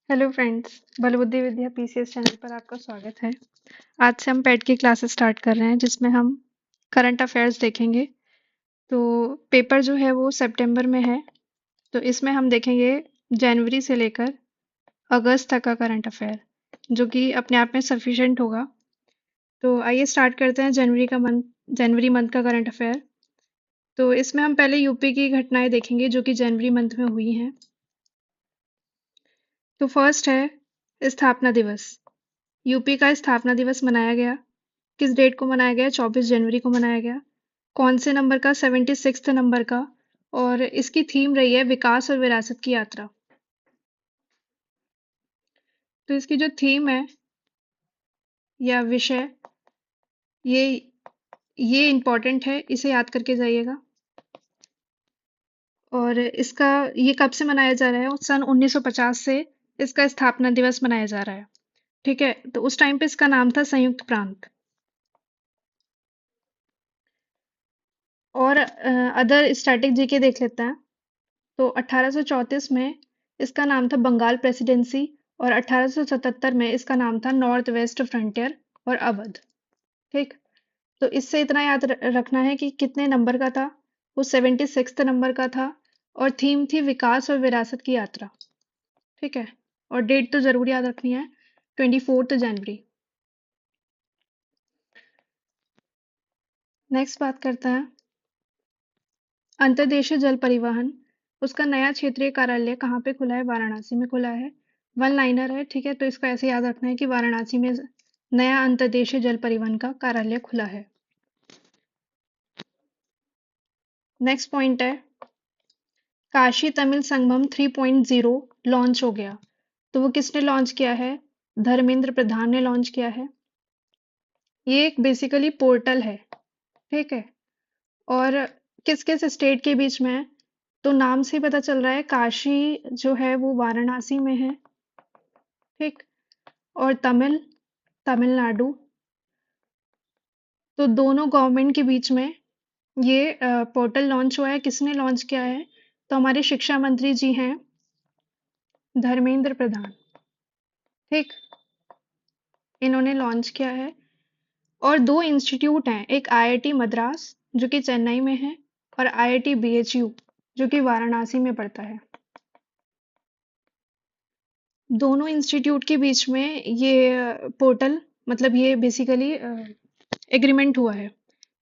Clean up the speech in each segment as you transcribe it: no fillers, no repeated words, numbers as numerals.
Hello friends, बलबुद्धि विद्या PCS channel पर आपका स्वागत है। आज से हम पेट की क्लासेस स्टार्ट कर रहे हैं जिसमें हम करंट अफेयर्स देखेंगे। तो पेपर जो है वो सितंबर में है। तो इसमें हम देखेंगे जनवरी से लेकर अगस्त तक का करंट अफेयर, जो कि अपने आप में सफिशिएंट होगा। तो आइए स्टार्ट करते हैं जनवरी मंथ का करंट अफेयर। तो इसमें हम पहले यूपी की घटनाएं देखेंगे जो कि जनवरी मंथ में हुई हैं। तो फर्स्ट है स्थापना दिवस। यूपी का स्थापना दिवस मनाया गया। किस डेट को मनाया गया? 24 जनवरी को मनाया गया। कौन से नंबर का? 76 नंबर का। और इसकी थीम रही है विकास और विरासत की यात्रा। तो इसकी जो थीम है या विषय, ये ये इम्पोर्टेंट है, इसे याद करके जाइएगा। और इसका ये कब से मनाया जा रहा है? सन 1950 से इसका स्थापना दिवस मनाया जा रहा है। ठीक है, तो उस टाइम पे इसका नाम था संयुक्त प्रांत। और अदर स्टैटिक जीके देख लेते हैं। तो 1834 में इसका नाम था बंगाल प्रेसिडेंसी। और 1877 में इसका नाम था नॉर्थ वेस्ट फ्रंटियर और अवध। ठीक। तो इससे इतना याद रखना है कि कितने नंबर का था। वो 76 नंबर का था। और थीम थी विकास और विरासत की यात्रा। ठीक है। और डेट तो जरूर याद रखनी है, 24 जनवरी। नेक्स्ट बात करते हैं अंतर्देशीय जल परिवहन। उसका नया क्षेत्रीय कार्यालय कहाँ पे खुला है? वाराणसी में खुला है। वन लाइनर है, ठीक है। तो इसको ऐसे याद रखना है कि वाराणसी में नया अंतर्देशीय जल परिवहन का कार्यालय खुला है। नेक्स्ट पॉइंट है काशी तमिल संगमम 3.0 लॉन्च हो गया। तो वो किसने लॉन्च किया है? धर्मेंद्र प्रधान ने लॉन्च किया है। ये एक बेसिकली पोर्टल है। ठीक है। और किस किस स्टेट के बीच में है? तो नाम से ही पता चल रहा है, काशी जो है वो वाराणसी में है। ठीक। और तमिलनाडु। तो दोनों गवर्नमेंट के बीच में ये पोर्टल लॉन्च हुआ है। किसने लॉन्च किया है? तो हमारे शिक्षा मंत्री जी हैं, धर्मेंद्र प्रधान। ठीक। इन्होंने लॉन्च किया है। और दो इंस्टीट्यूट हैं, एक आईआईटी मद्रास जो कि चेन्नई में है, और आईआईटी बीएचयू जो कि वाराणसी में पड़ता है। दोनों इंस्टीट्यूट के बीच में ये पोर्टल, मतलब ये बेसिकली एग्रीमेंट हुआ है।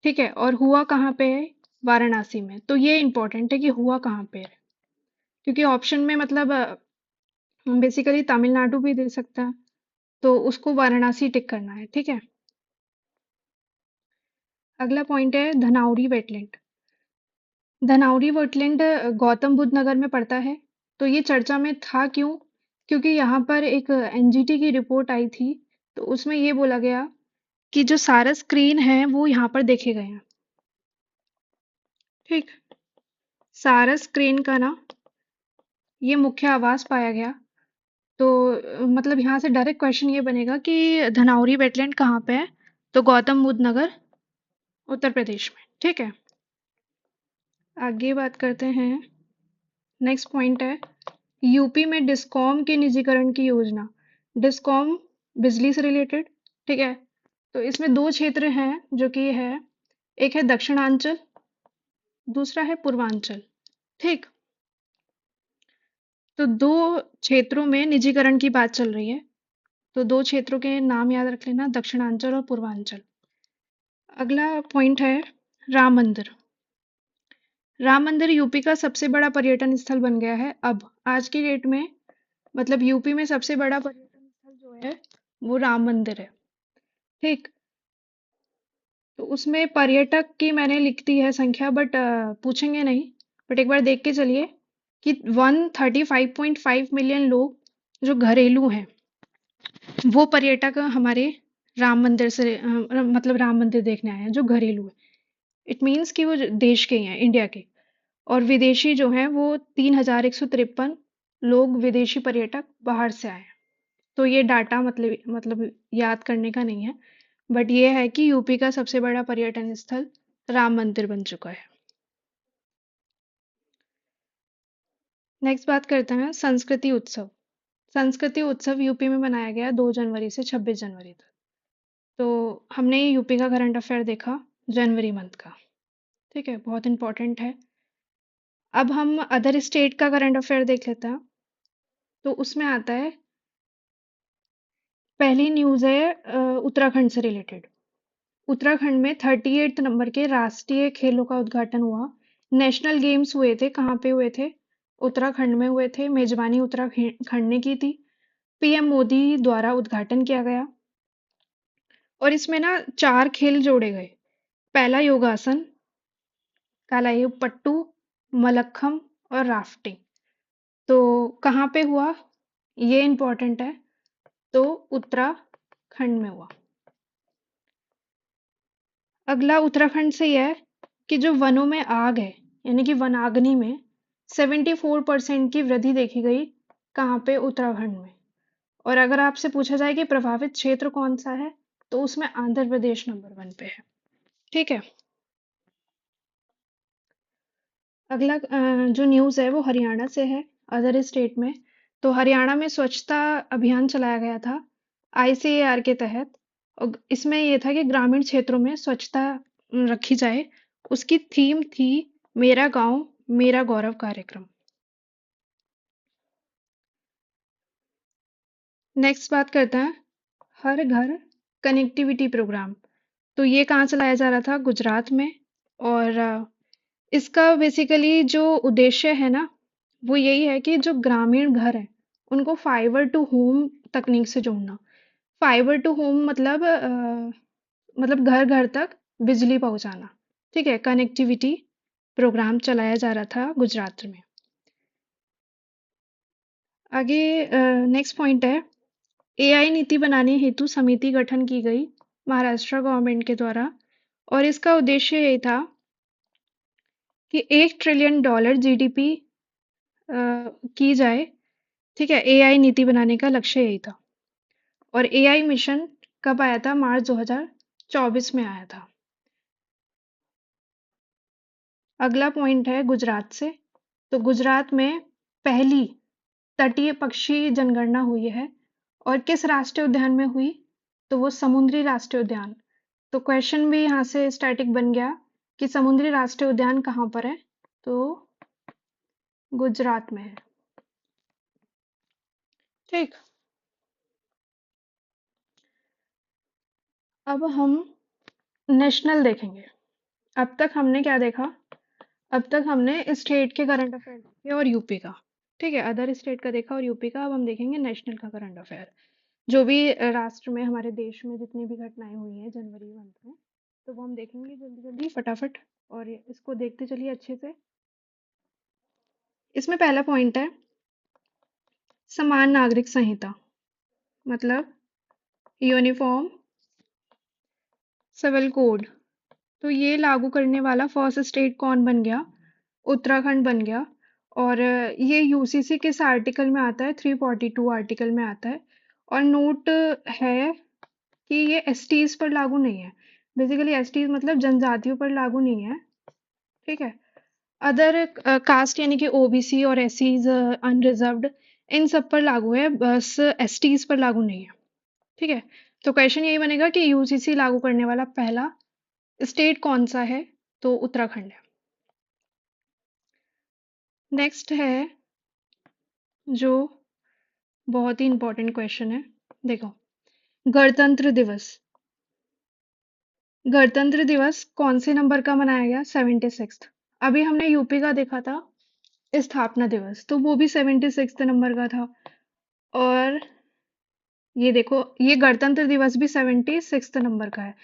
ठीक है। और हुआ कहाँ पे है? वाराणसी में। तो ये इंपॉर्टेंट है कि हुआ कहाँ पे है, क्योंकि ऑप्शन में मतलब बेसिकली तमिलनाडु भी दे सकता है, तो उसको वाराणसी टिक करना है। ठीक है। अगला पॉइंट है धनाउरी वेटलैंड। धनाउरी वेटलैंड गौतम बुद्ध नगर में पड़ता है। तो ये चर्चा में था क्यों? क्योंकि यहाँ पर एक एनजीटी की रिपोर्ट आई थी। तो उसमें ये बोला गया कि जो सारस स्क्रीन है वो यहाँ पर देखे गए हैं। ठीक। सारस स्क्रीन का ना ये मुख्य आवास पाया गया। तो मतलब यहाँ से डायरेक्ट क्वेश्चन ये बनेगा कि धनाउरी वेटलैंड कहाँ पे है? तो गौतम बुद्ध नगर, उत्तर प्रदेश में। ठीक है। आगे बात करते हैं। नेक्स्ट पॉइंट है यूपी में डिस्कॉम के निजीकरण की योजना। डिस्कॉम बिजली से रिलेटेड। ठीक है। तो इसमें दो क्षेत्र हैं जो कि है, एक है दक्षिणांचल, दूसरा है पूर्वांचल। ठीक। तो दो क्षेत्रों में निजीकरण की बात चल रही है। तो दो क्षेत्रों के नाम याद रख लेना, दक्षिणांचल और पूर्वांचल। अगला पॉइंट है राम मंदिर। राम मंदिर यूपी का सबसे बड़ा पर्यटन स्थल बन गया है अब आज की डेट में। मतलब यूपी में सबसे बड़ा पर्यटन स्थल जो है वो राम मंदिर है। ठीक। तो उसमें पर्यटक की मैंने लिख दी है संख्या, बट पूछेंगे नहीं। बट एक बार देख के चलिए कि 135.5 मिलियन लोग जो घरेलू हैं वो पर्यटक हमारे राम मंदिर से मतलब राम मंदिर देखने आए हैं जो घरेलू है। इट मीन्स कि वो देश के ही हैं, इंडिया के। और विदेशी जो हैं वो 3,153 लोग विदेशी पर्यटक बाहर से आए हैं। तो ये डाटा मतलब याद करने का नहीं है, बट ये है कि यूपी का सबसे बड़ा पर्यटन स्थल राम मंदिर बन चुका है। नेक्स्ट बात करते हैं संस्कृति उत्सव। संस्कृति उत्सव यूपी में मनाया गया 2 जनवरी से 26 जनवरी तक। तो हमने ये यूपी का करंट अफेयर देखा जनवरी मंथ का। ठीक है, बहुत इंपॉर्टेंट है। अब हम अदर स्टेट का करंट अफेयर देख लेते हैं। तो उसमें आता है, पहली न्यूज़ है उत्तराखंड से रिलेटेड। उत्तराखंड में 38 नंबर के राष्ट्रीय खेलों का उद्घाटन हुआ। नेशनल गेम्स हुए थे, कहाँ पे हुए थे? उत्तराखंड में हुए थे। मेजबानी उत्तराखंड ने की थी। पीएम मोदी द्वारा उद्घाटन किया गया। और इसमें ना 4 खेल जोड़े गए। पहला योगासन, कालाईपट्टू, मलखम और राफ्टिंग। तो कहाँ पे हुआ? ये इंपॉर्टेंट है। तो उत्तराखंड में हुआ। अगला उत्तराखंड से यह है कि जो वनों में आग है, यानी कि वनाग्नि में 74% की वृद्धि देखी गई। कहाँ पे? उत्तराखंड में। और अगर आपसे पूछा जाए कि प्रभावित क्षेत्र कौन सा है, तो उसमें आंध्र प्रदेश नंबर 1 पे है। ठीक है। अगला जो न्यूज़ है वो हरियाणा से है, अदर स्टेट में। तो हरियाणा में स्वच्छता अभियान चलाया गया था आईसीएआर के तहत। और इसमें ये था कि ग्रामीण क्षेत्रों में स्वच्छता रखी जाए। उसकी थीम थी मेरा गांव मेरा गौरव कार्यक्रम। नेक्स्ट बात करते हैं हर घर कनेक्टिविटी प्रोग्राम। तो ये कहाँ चलाया जा रहा था? गुजरात में। और इसका बेसिकली जो उद्देश्य है ना, वो यही है कि जो ग्रामीण घर है उनको फाइबर टू होम तकनीक से जोड़ना। फाइबर टू होम मतलब घर घर तक बिजली पहुंचाना। ठीक है, कनेक्टिविटी प्रोग्राम चलाया जा रहा था गुजरात में। आगे नेक्स्ट पॉइंट है, एआई नीति बनाने हेतु समिति गठन की गई महाराष्ट्र गवर्नमेंट के द्वारा। और इसका उद्देश्य ये था कि $1 ट्रिलियन जीडीपी की जाए। ठीक है, एआई नीति बनाने का लक्ष्य यही था। और एआई मिशन कब आया था? मार्च 2024 में आया था। अगला पॉइंट है गुजरात से। तो गुजरात में पहली तटीय पक्षी जनगणना हुई है। और किस राष्ट्रीय उद्यान में हुई? तो वो समुद्री राष्ट्रीय उद्यान। तो क्वेश्चन भी यहाँ से स्टैटिक बन गया कि समुद्री राष्ट्रीय उद्यान कहाँ पर है? तो गुजरात में है। ठीक। अब हम नेशनल देखेंगे। अब तक हमने क्या देखा? अब तक हमने स्टेट के करंट अफेयर देखे और यूपी का। ठीक है, अदर स्टेट का देखा और यूपी का। अब हम देखेंगे नेशनल का करंट अफेयर। जो भी राष्ट्र में, हमारे देश में जितनी भी घटनाएं हुई हैं जनवरी मंथ में, तो वो हम देखेंगे जल्दी जल्दी फटाफट। और इसको देखते चलिए अच्छे से। इसमें पहला पॉइंट है समान नागरिक संहिता, मतलब यूनिफॉर्म सिविल कोड। तो ये लागू करने वाला फर्स्ट स्टेट कौन बन गया? उत्तराखंड बन गया। और ये यूसीसी किस आर्टिकल में आता है? 342 आर्टिकल में आता है। और नोट है कि ये एसटीज पर लागू नहीं है। बेसिकली एसटीज मतलब जनजातियों पर लागू नहीं है। ठीक है। अदर कास्ट यानी कि ओबीसी और एससीज, अनरिजर्व्ड, इन सब पर लागू है, बस एसटीज पर लागू नहीं है। ठीक है। तो क्वेश्चन यही बनेगा कि यूसीसी लागू करने वाला पहला स्टेट कौन सा है? तो उत्तराखंड है। नेक्स्ट है जो बहुत ही इंपॉर्टेंट क्वेश्चन है। देखो, गणतंत्र दिवस। गणतंत्र दिवस कौन से नंबर का मनाया गया? 76। अभी हमने यूपी का देखा था स्थापना दिवस, तो वो भी 76 नंबर का था। और ये देखो, ये गणतंत्र दिवस भी 76 नंबर का है।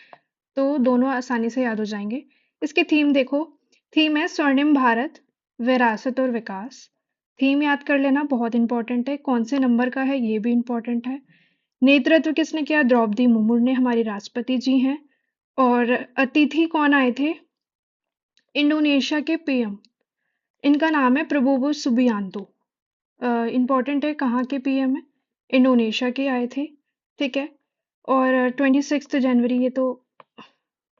तो दोनों आसानी से याद हो जाएंगे। इसकी थीम देखो, थीम है स्वर्णिम भारत, विरासत और विकास। थीम याद कर लेना, बहुत इंपॉर्टेंट है। कौन से नंबर का है ये भी इंपॉर्टेंट है। नेतृत्व किसने किया? द्रौपदी मुर्मू ने, हमारी राष्ट्रपति जी हैं। और अतिथि कौन आए थे? इंडोनेशिया के पीएम। इनका नाम है प्रबोवो सुबियांतो। इम्पॉर्टेंट है, कहाँ के पीएम है? इंडोनेशिया के आए थे। ठीक है। और 26 जनवरी, ये तो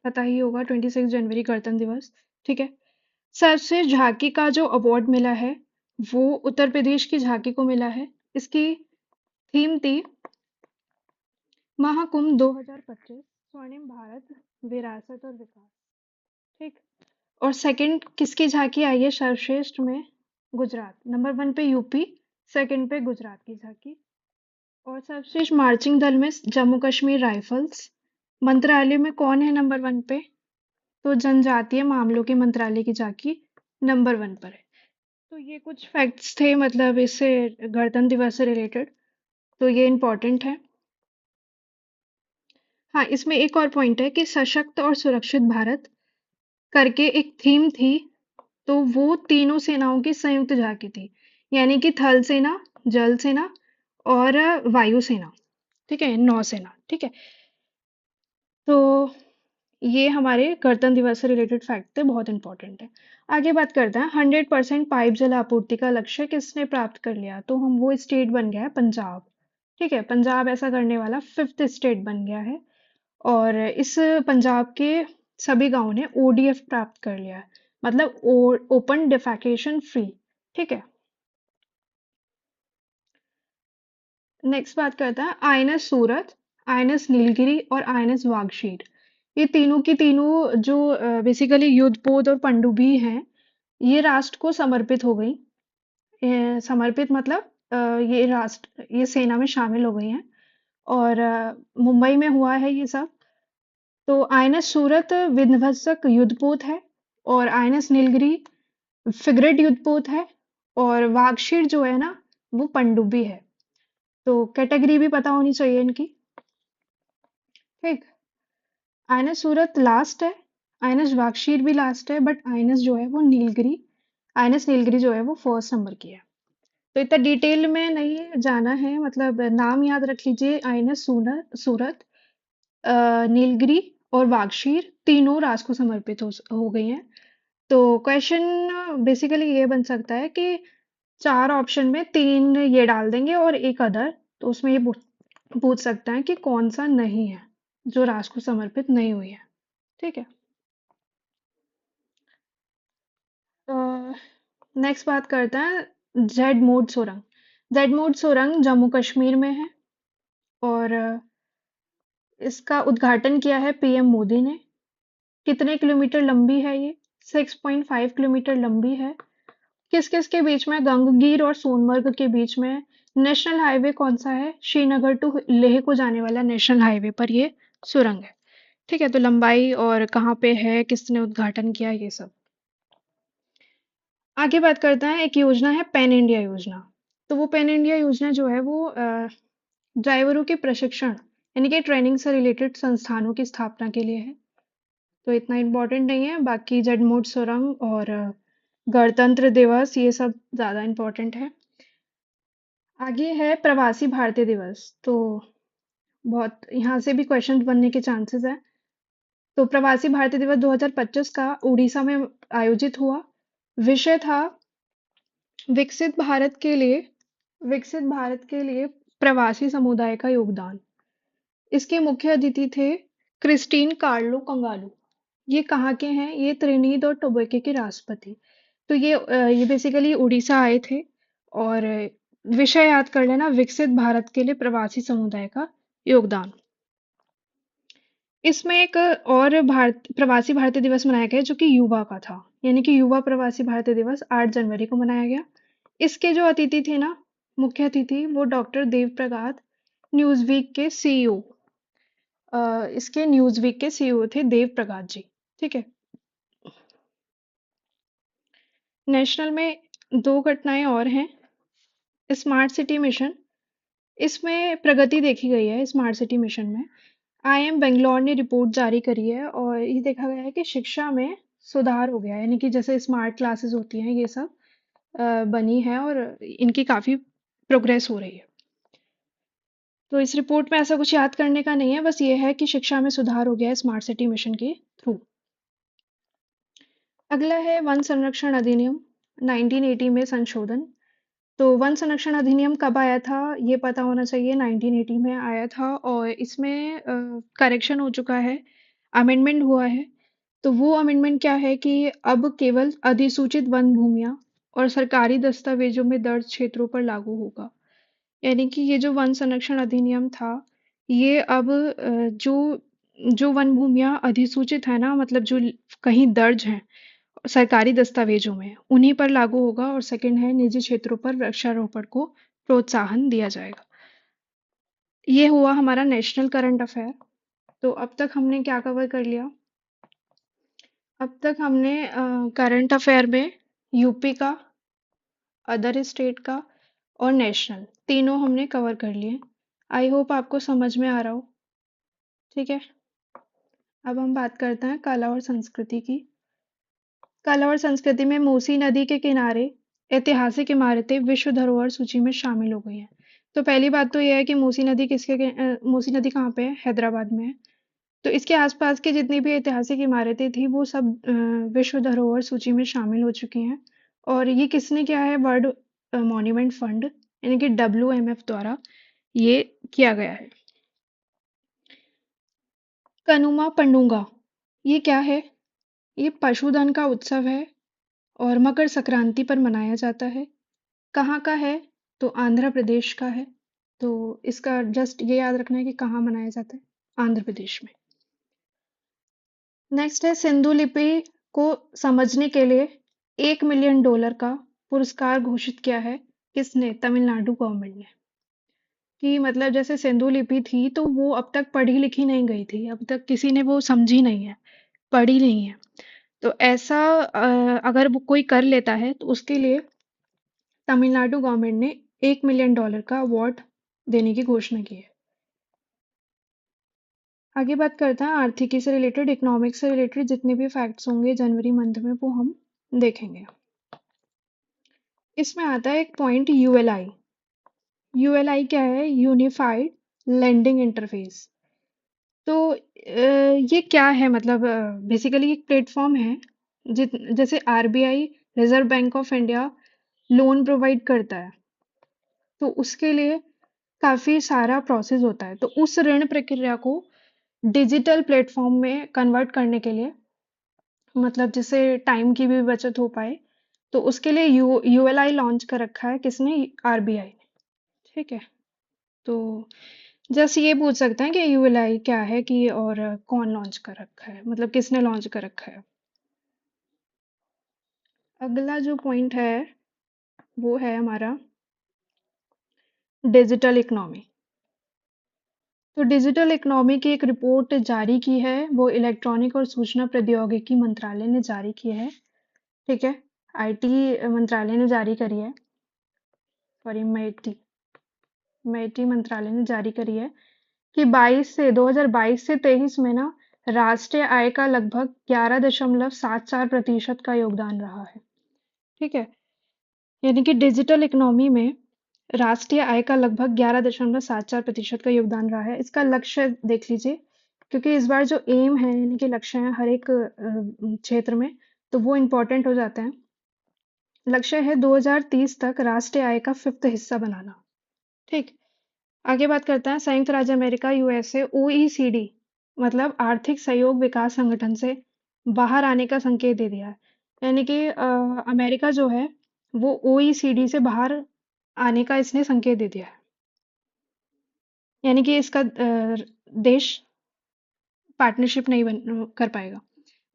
पता ही होगा, 26 जनवरी गणतंत्र दिवस। ठीक है। सबसे झांकी का जो अवार्ड मिला है वो उत्तर प्रदेश की झांकी को मिला है। इसकी थीम थी महाकुंभ 2025 स्वर्णिम भारत विरासत और विकास। ठीक। और सेकंड किसकी झांकी आई है सर्वश्रेष्ठ में? गुजरात। नंबर वन पे यूपी, सेकंड पे गुजरात की झांकी। और सर्वश्रेष्ठ मार्चिंग दल में जम्मू कश्मीर राइफल्स। मंत्रालय में कौन है नंबर वन पे? तो जनजातीय मामलों के मंत्रालय की झांकी नंबर वन पर है। तो ये कुछ फैक्ट्स थे, मतलब इससे गणतंत्र दिवस से रिलेटेड, तो ये इम्पोर्टेंट है। हाँ, इसमें एक और पॉइंट है कि सशक्त और सुरक्षित भारत करके एक थीम थी, तो वो तीनों सेनाओं की संयुक्त झांकी थी, यानी कि थल सेना, जल सेना और वायु सेना। ठीक है, नौसेना। ठीक है, तो ये हमारे गणतंत्र दिवस से रिलेटेड फैक्ट थे, बहुत इंपॉर्टेंट है। आगे बात करते हैं 100% पाइप जल आपूर्ति का लक्ष्य किसने प्राप्त कर लिया? तो हम वो स्टेट बन गया है पंजाब। ठीक है, पंजाब ऐसा करने वाला फिफ्थ स्टेट बन गया है। और इस पंजाब के सभी गांवों ने ओडीएफ प्राप्त कर लिया है, मतलब ओपन डिफेकेशन फ्री। ठीक है, नेक्स्ट बात करते हैं आईएनएस सूरत, आईएनएस नीलगिरी और आईएनएस वागशीर। ये तीनों की तीनों जो बेसिकली युद्धपोत और पनडुब्बी हैं, ये राष्ट्र को समर्पित हो गई। समर्पित मतलब ये राष्ट्र, ये सेना में शामिल हो गई हैं। और मुंबई में हुआ है ये सब। तो आईएनएस सूरत विध्वंसक युद्धपोत है, और आईएनएस नीलगिरी फ्रिगेट युद्धपोत है, और वागशीर जो है ना, वो पनडुब्बी है। तो कैटेगरी भी पता होनी चाहिए इनकी। ठीक। आईएनएस सूरत लास्ट है, आईएनएस वागशीर भी लास्ट है, बट आईएनएस जो है वो नीलगिरी, आईएनएस नीलगिरी जो है वो फर्स्ट नंबर की है। तो इतना डिटेल में नहीं जाना है, मतलब नाम याद रख लीजिए। आईएनएस सूरत, नीलगिरी और वागशीर तीनों राष्ट्र को समर्पित हो गई हैं। तो क्वेश्चन बेसिकली ये बन सकता है कि चार ऑप्शन में तीन ये डाल देंगे और एक अदर, तो उसमें ये पूछ सकता है कि कौन सा नहीं है जो राष्ट्र को समर्पित नहीं हुई है। ठीक है, नेक्स्ट बात करते हैं जेड मोड सुरंग। जेड मोड सुरंग जम्मू कश्मीर में है, और इसका उद्घाटन किया है पीएम मोदी ने। कितने किलोमीटर लंबी है ये? 6.5 किलोमीटर लंबी है। किस किस के बीच में? गंगगीर और सोनमर्ग के बीच में। नेशनल हाईवे कौन सा है? श्रीनगर टू लेह को जाने वाला नेशनल हाईवे पर ये सुरंग है। ठीक है, तो लंबाई और कहाँ पे है, किसने उद्घाटन किया, ये सब। आगे बात करते हैं, एक योजना है पैन इंडिया योजना। तो वो पैन इंडिया योजना जो है वो ड्राइवरों के प्रशिक्षण यानी कि ट्रेनिंग से रिलेटेड संस्थानों की स्थापना के लिए है। तो इतना इम्पोर्टेंट नहीं है, बाकी जडमूट सुरंग और गणतंत्र दिवस ये सब ज़्यादा इम्पोर्टेंट है। आगे है प्रवासी भारतीय दिवस। तो बहुत यहाँ से भी क्वेश्चन बनने के चांसेस है। तो प्रवासी भारतीय दिवस 2025 का उड़ीसा में आयोजित हुआ। विषय था विकसित भारत के लिए, विकसित भारत के लिए प्रवासी समुदाय का योगदान। इसके मुख्य अतिथि थे क्रिस्टीन कार्लो कंगालू। ये कहाँ के हैं? ये त्रिनीद और टोबैको के राष्ट्रपति। तो ये बेसिकली उड़ीसा आए थे। और विषय याद कर लेना, विकसित भारत के लिए प्रवासी समुदाय का योगदान। इसमें एक और प्रवासी भारतीय दिवस मनाया गया जो कि युवा का था, यानी कि युवा प्रवासी भारतीय दिवस 8 जनवरी को मनाया गया। इसके जो अतिथि थे ना, मुख्य अतिथि, वो डॉक्टर देव प्रगात, न्यूज़वीक के सीईओ। इसके न्यूज़वीक के सीईओ थे देव प्रगात जी। ठीक है, नेशनल में दो घटनाएं और हैं। स्मार्ट सिटी मिशन, इसमें प्रगति देखी गई है स्मार्ट सिटी मिशन में। आईएम बेंगलोर ने रिपोर्ट जारी करी है, और ये देखा गया है कि शिक्षा में सुधार हो गया है, यानी कि जैसे स्मार्ट क्लासेस होती हैं ये सब बनी है, और इनकी काफ़ी प्रोग्रेस हो रही है। तो इस रिपोर्ट में ऐसा कुछ याद करने का नहीं है, बस ये है कि शिक्षा में सुधार हो गया है स्मार्ट सिटी मिशन के थ्रू। अगला है वन संरक्षण अधिनियम 1980 में संशोधन। तो वन संरक्षण अधिनियम कब आया था ये पता होना चाहिए। 1980 में आया था, और इसमें करेक्शन हो चुका है, अमेंडमेंट हुआ है। तो वो अमेंडमेंट क्या है कि अब केवल अधिसूचित वन भूमियां और सरकारी दस्तावेजों में दर्ज क्षेत्रों पर लागू होगा। यानी कि ये जो वन संरक्षण अधिनियम था, ये अब जो जो वन भूमियां अधिसूचित है ना, मतलब जो कहीं दर्ज हैं सरकारी दस्तावेजों में, उन्हीं पर लागू होगा। और सेकंड है, निजी क्षेत्रों पर वृक्षारोपण को प्रोत्साहन दिया जाएगा। ये हुआ हमारा नेशनल करंट अफेयर। तो अब तक हमने क्या कवर कर लिया? अब तक हमने करंट अफेयर में यूपी का, अदर स्टेट का और नेशनल, तीनों हमने कवर कर लिए। आई होप आपको समझ में आ रहा हो। ठीक है, अब हम बात करते हैं कला और संस्कृति की। कला और संस्कृति में मूसी नदी के किनारे ऐतिहासिक इमारतें विश्व धरोहर सूची में शामिल हो गई हैं। तो पहली बात तो यह है कि मूसी नदी कहाँ पे है? हैदराबाद में है। तो इसके आसपास की जितनी भी ऐतिहासिक इमारतें थी, वो सब विश्व धरोहर सूची में शामिल हो चुकी हैं। और ये किसने किया है? वर्ल्ड मॉन्यूमेंट फंड यानी कि WMF द्वारा ये किया गया है। कनुमा पंडुगा, ये क्या है? ये पशुधन का उत्सव है और मकर संक्रांति पर मनाया जाता है। कहाँ का है? तो आंध्र प्रदेश का है। तो इसका जस्ट ये याद रखना है कि कहाँ मनाया जाता है, आंध्र प्रदेश में। नेक्स्ट है, सिंधु लिपि को समझने के लिए $1 मिलियन का पुरस्कार घोषित किया है। किसने? तमिलनाडु गवर्नमेंट ने। कि मतलब जैसे सिंधु लिपि थी, तो वो अब तक पढ़ी लिखी नहीं गई थी, अब तक किसी ने वो समझी नहीं है, पढ़ी नहीं है। तो ऐसा अगर वो कोई कर लेता है, तो उसके लिए तमिलनाडु गवर्नमेंट ने $1 मिलियन का अवार्ड देने की घोषणा की है। आगे बात करते हैं आर्थिकी से रिलेटेड, इकोनॉमिक्स से रिलेटेड जितने भी फैक्ट्स होंगे जनवरी मंथ में, वो हम देखेंगे। इसमें आता है एक पॉइंट, यूएलआई। यूएलआई क्या है? Unified landing interface. तो ये क्या है? मतलब बेसिकली एक प्लेटफॉर्म है जैसे RBI, reserve bank of India loan provide करता है, तो उसके लिए काफी सारा प्रोसेस होता है। तो उस ऋण प्रक्रिया को डिजिटल प्लेटफॉर्म में कन्वर्ट करने के लिए, मतलब जिससे टाइम की भी बचत हो पाए, तो उसके लिए यूएलआई लॉन्च कर रखा है। किसने? आरबीआई ने। ठीक है, तो जस्ट ये पूछ सकते हैं कि यूएलआई क्या है, कि और कौन लॉन्च कर रखा है, मतलब किसने लॉन्च कर रखा है। अगला जो पॉइंट है, वो है हमारा डिजिटल इकोनॉमी। तो डिजिटल इकोनॉमी की एक रिपोर्ट जारी की है, वो इलेक्ट्रॉनिक और सूचना प्रौद्योगिकी मंत्रालय ने जारी की है। ठीक है, आईटी मंत्रालय ने जारी करी है, सॉरी मेटी मंत्रालय ने जारी करी है कि 2022 से 23 में ना, राष्ट्रीय आय का लगभग 11.74% का योगदान रहा है। ठीक है, यानी कि डिजिटल इकोनॉमी में राष्ट्रीय आय का लगभग 11.74% का योगदान रहा है। इसका लक्ष्य देख लीजिए, क्योंकि इस बार जो एम है, यानी कि लक्ष्य है हर एक क्षेत्र में, तो वो इम्पोर्टेंट हो जाता है। लक्ष्य है 2030 तक राष्ट्रीय आय का 5th हिस्सा बनाना। ठीक, आगे बात करते हैं संयुक्त राज्य अमेरिका, यूएसए, ओईसीडी मतलब आर्थिक सहयोग विकास संगठन से बाहर आने का संकेत दे दिया है। यानी कि अमेरिका जो है, वो ओईसीडी से बाहर आने का इसने संकेत दे दिया है। यानी कि इसका देश पार्टनरशिप नहीं कर पाएगा।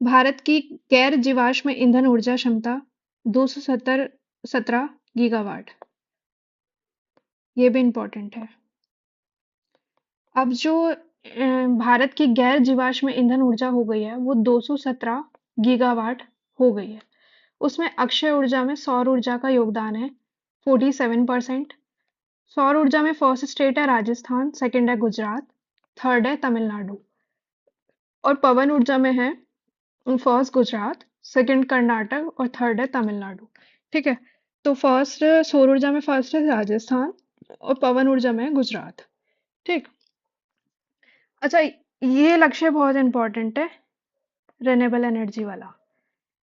भारत की गैर जीवाश्म ईंधन ऊर्जा क्षमता 217 गीगावाट, ये भी इम्पोर्टेंट है। अब जो भारत की गैर जीवाश्म ईंधन ऊर्जा हो गई है, वो 217 गीगावाट हो गई है। उसमें अक्षय ऊर्जा में सौर ऊर्जा का योगदान है 47%। सौर ऊर्जा में फर्स्ट स्टेट है राजस्थान, सेकंड है गुजरात, थर्ड है तमिलनाडु। और पवन ऊर्जा में है फर्स्ट गुजरात, सेकंड कर्नाटक और थर्ड है तमिलनाडु। ठीक है, तो फर्स्ट सौर ऊर्जा में फर्स्ट है राजस्थान और पवन ऊर्जा में है गुजरात। ठीक, अच्छा, ये लक्ष्य बहुत इंपॉर्टेंट है, रिन्यूएबल एनर्जी वाला।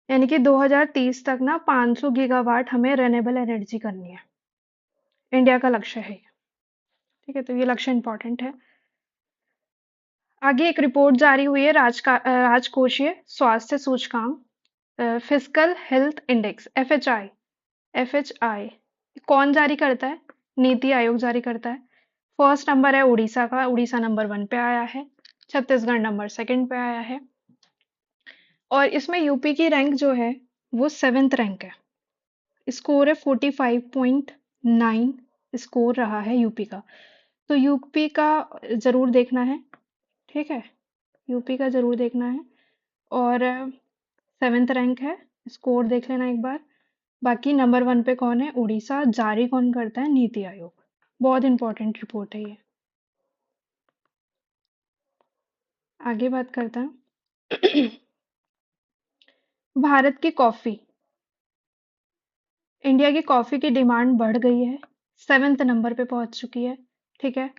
यानी कि 2030 तक ना 500 गीगावाट हमें रिन्यूएबल एनर्जी करनी है, इंडिया का लक्ष्य है ये। ठीक है, तो ये लक्ष्य इंपॉर्टेंट है। आगे एक रिपोर्ट जारी हुई है, राजकोषीय स्वास्थ्य सूचकांक, physical health index, FHI. FHI कौन जारी करता है? नीति आयोग जारी करता है। फर्स्ट नंबर है उड़ीसा का, उड़ीसा नंबर 1 पे आया है। छत्तीसगढ़ नंबर 2 पे आया है। और इसमें यूपी की रैंक जो है वो 7th रैंक है। स्कोर है 45.9 स्कोर रहा है यूपी का। तो यूपी का जरूर देखना है, ठीक है, यूपी का जरूर देखना है। और 7th रैंक है, स्कोर देख लेना एक बार। बाकी नंबर 1 पे कौन है, उड़ीसा। जारी कौन करता है, नीति आयोग। बहुत इंपॉर्टेंट रिपोर्ट है ये। आगे बात करते हैं। भारत की कॉफी, इंडिया की कॉफी की डिमांड बढ़ गई है, 7th नंबर पे पहुंच चुकी है, ठीक है।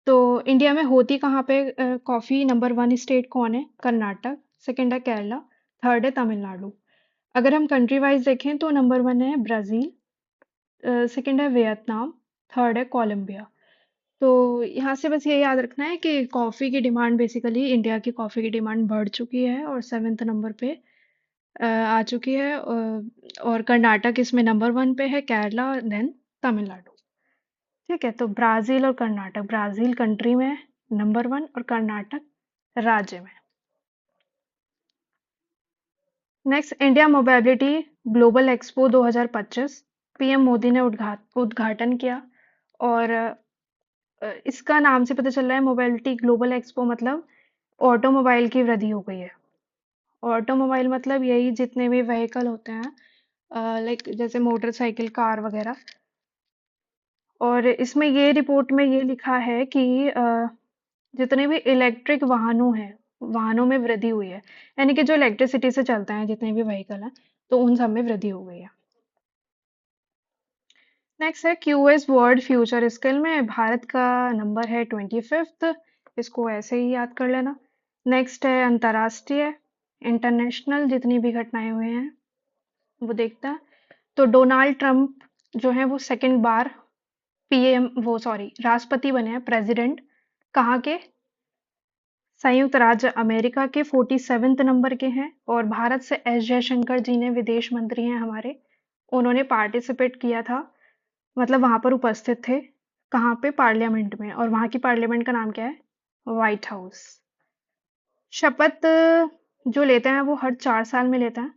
तो इंडिया में होती कहाँ पे कॉफी, नंबर 1 स्टेट कौन है, कर्नाटक। सेकंड है केरला। थर्ड है तमिलनाडु। अगर हम कंट्री वाइज देखें तो नंबर 1 है ब्राजील, सेकंड है वियतनाम, थर्ड है कोलंबिया। तो यहाँ से बस ये याद रखना है कि कॉफ़ी की डिमांड, बेसिकली इंडिया की कॉफ़ी की डिमांड बढ़ चुकी है और 7th नंबर पे आ चुकी है। और कर्नाटक इसमें नंबर 1 पे है, केरला, देन तमिलनाडु। ठीक है, तो ब्राज़ील और कर्नाटक, ब्राज़ील कंट्री में नंबर 1 और कर्नाटक राज्य में। Next, India mobility global expo 2025 PM Modi ने उद्घाटन किया। और इसका नाम से पता चल रहा है मोबिलिटी ग्लोबल एक्सपो मतलब ऑटोमोबाइल की वृद्धि हो गई है। ऑटोमोबाइल मतलब यही जितने भी व्हीकल होते हैं, लाइक जैसे मोटरसाइकिल, कार वगैरह। और इसमें ये रिपोर्ट में ये लिखा है कि जितने भी इलेक्ट्रिक वाहनों में वृद्धि हुई है, यानी कि जो इलेक्ट्रिसिटी से चलते हैं जितने भी व्हीकल हैं, तो उन सब में वृद्धि हो गई है। नेक्स्ट है क्यूएस वर्ल्ड फ्यूचर स्किल में भारत का नंबर है 25th। इसको ऐसे ही याद कर लेना। नेक्स्ट है अंतर्राष्ट्रीय, इंटरनेशनल जितनी भी घटनाएं हुई हैं वो देखता है। तो डोनाल्ड ट्रंप जो है वो सेकंड बार पीएम, वो सॉरी राष्ट्रपति बने हैं, प्रेसिडेंट। कहाँ के, संयुक्त राज्य अमेरिका के, 47th नंबर के हैं। और भारत से एस जयशंकर जी ने, विदेश मंत्री हैं हमारे, उन्होंने पार्टिसिपेट किया था, मतलब वहां पर उपस्थित थे। कहाँ पे, पार्लियामेंट में। और वहां की पार्लियामेंट का नाम क्या है, व्हाइट हाउस। शपथ जो लेते हैं वो हर 4 साल में लेते हैं।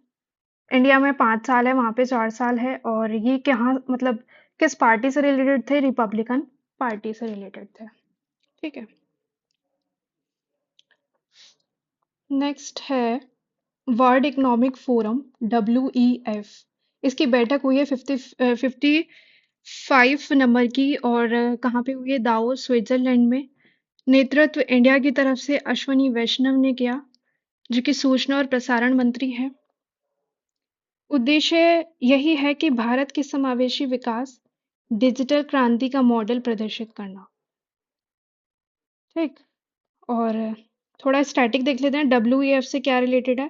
इंडिया में 5 साल है, वहां पे 4 साल है। और ये कहाँ, मतलब किस पार्टी से रिलेटेड थे, रिपब्लिकन पार्टी से रिलेटेड थे, ठीक है। नेक्स्ट है वर्ल्ड इकोनॉमिक फोरम, WEF। इसकी बैठक हुई है 55 नंबर की। और कहाँ पे हुई है, दावोस, स्विट्जरलैंड में। नेतृत्व इंडिया की तरफ से अश्वनी वैष्णव ने किया, जो कि सूचना और प्रसारण मंत्री हैं। उद्देश्य यही है कि भारत के समावेशी विकास, डिजिटल क्रांति का मॉडल प्रदर्शित करना, ठीक। और थोड़ा स्टैटिक देख लेते हैं, WEF से क्या रिलेटेड है।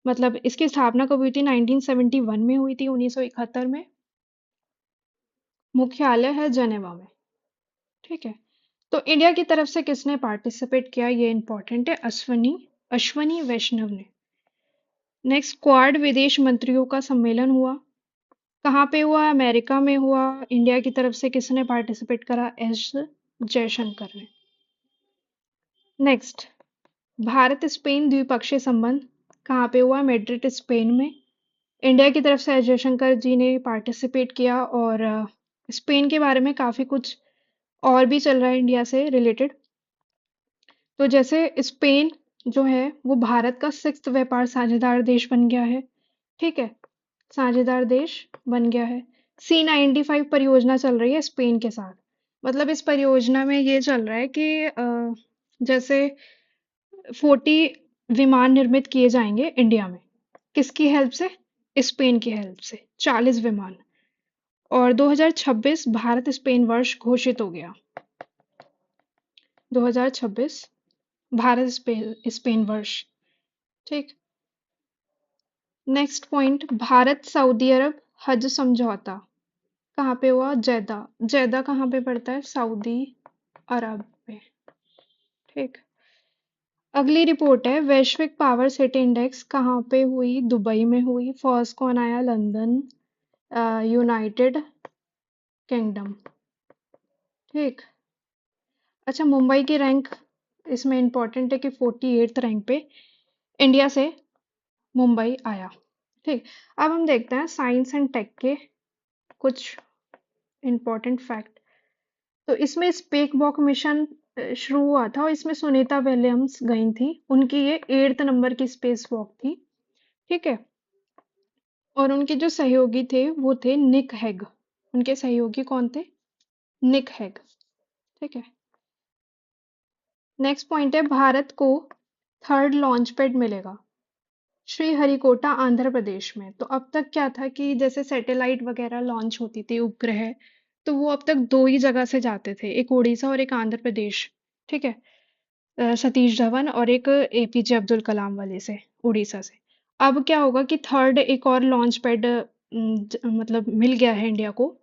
मतलब इसकी स्थापना कब हुई थी, 1971 में हुई थी, 1971 में। मुख्यालय है जनेवा में, ठीक है। तो इंडिया की तरफ से किसने पार्टिसिपेट किया, ये इंपॉर्टेंट है, अश्वनी अश्वनी वैष्णव ने। नेक्स्ट, क्वाड विदेश मंत्रियों का सम्मेलन हुआ। कहाँ पे हुआ, अमेरिका में हुआ। इंडिया की तरफ से किसने पार्टिसिपेट करा, एस जयशंकर ने। नेक्स्ट, भारत स्पेन द्विपक्षीय संबंध कहाँ पे हुआ, मैड्रिड, स्पेन में। इंडिया की तरफ से एस जयशंकर जी ने पार्टिसिपेट किया। और स्पेन के बारे में काफी कुछ और भी चल रहा है इंडिया से रिलेटेड। तो जैसे स्पेन जो है वो भारत का 6th व्यापार साझेदार देश बन गया है, ठीक है, साझेदार देश बन गया है। C95 परियोजना चल रही है स्पेन के साथ। मतलब इस परियोजना में ये चल रहा है कि जैसे 40 विमान निर्मित किए जाएंगे इंडिया में, किसकी हेल्प से, स्पेन की हेल्प से, 40 विमान। और 2026 भारत स्पेन वर्ष घोषित हो गया। 2026 भारत स्पेन वर्ष, ठीक। नेक्स्ट पॉइंट, भारत सऊदी अरब हज समझौता कहाँ पे हुआ, जैदा। जैदा कहाँ पे पड़ता है, सऊदी अरब में, ठीक। अगली रिपोर्ट है वैश्विक पावर सिटी इंडेक्स, कहाँ पे हुई, दुबई में हुई। फर्स्ट कौन आया, लंदन, यूनाइटेड किंगडम। ठीक। अच्छा, मुंबई की रैंक इसमें इंपॉर्टेंट है कि 48th रैंक पे इंडिया से मुंबई आया। ठीक। अब हम देखते हैं साइंस एंड टेक के कुछ इंपॉर्टेंट फैक्ट। तो इसमें स्पेक वॉक मिशन शुरू हुआ था और इसमें सुनीता विलियम्स गई थी। उनकी ये 8th नंबर की स्पेस वॉक थी। ठीक है। और उनके जो सहयोगी थे वो थे निक हेग। उनके सहयोगी कौन थे? Nick Hague. ठीक है। नेक्स्ट पॉइंट है भारत को थर्ड लॉन्च पैड मिलेगा श्रीहरिकोटा आंध्र प्रदेश में। तो अब तक क्या था कि जैसे सैटेलाइट वगैरह लॉन्च होती थी, उपग्रह, तो वो अब तक दो ही जगह से जाते थे, एक उड़ीसा और एक आंध्र प्रदेश। ठीक है। सतीश धवन और एक एपीजे अब्दुल कलाम वाले से, उड़ीसा से। अब क्या होगा कि थर्ड एक और लॉन्च पैड मतलब मिल गया है इंडिया को,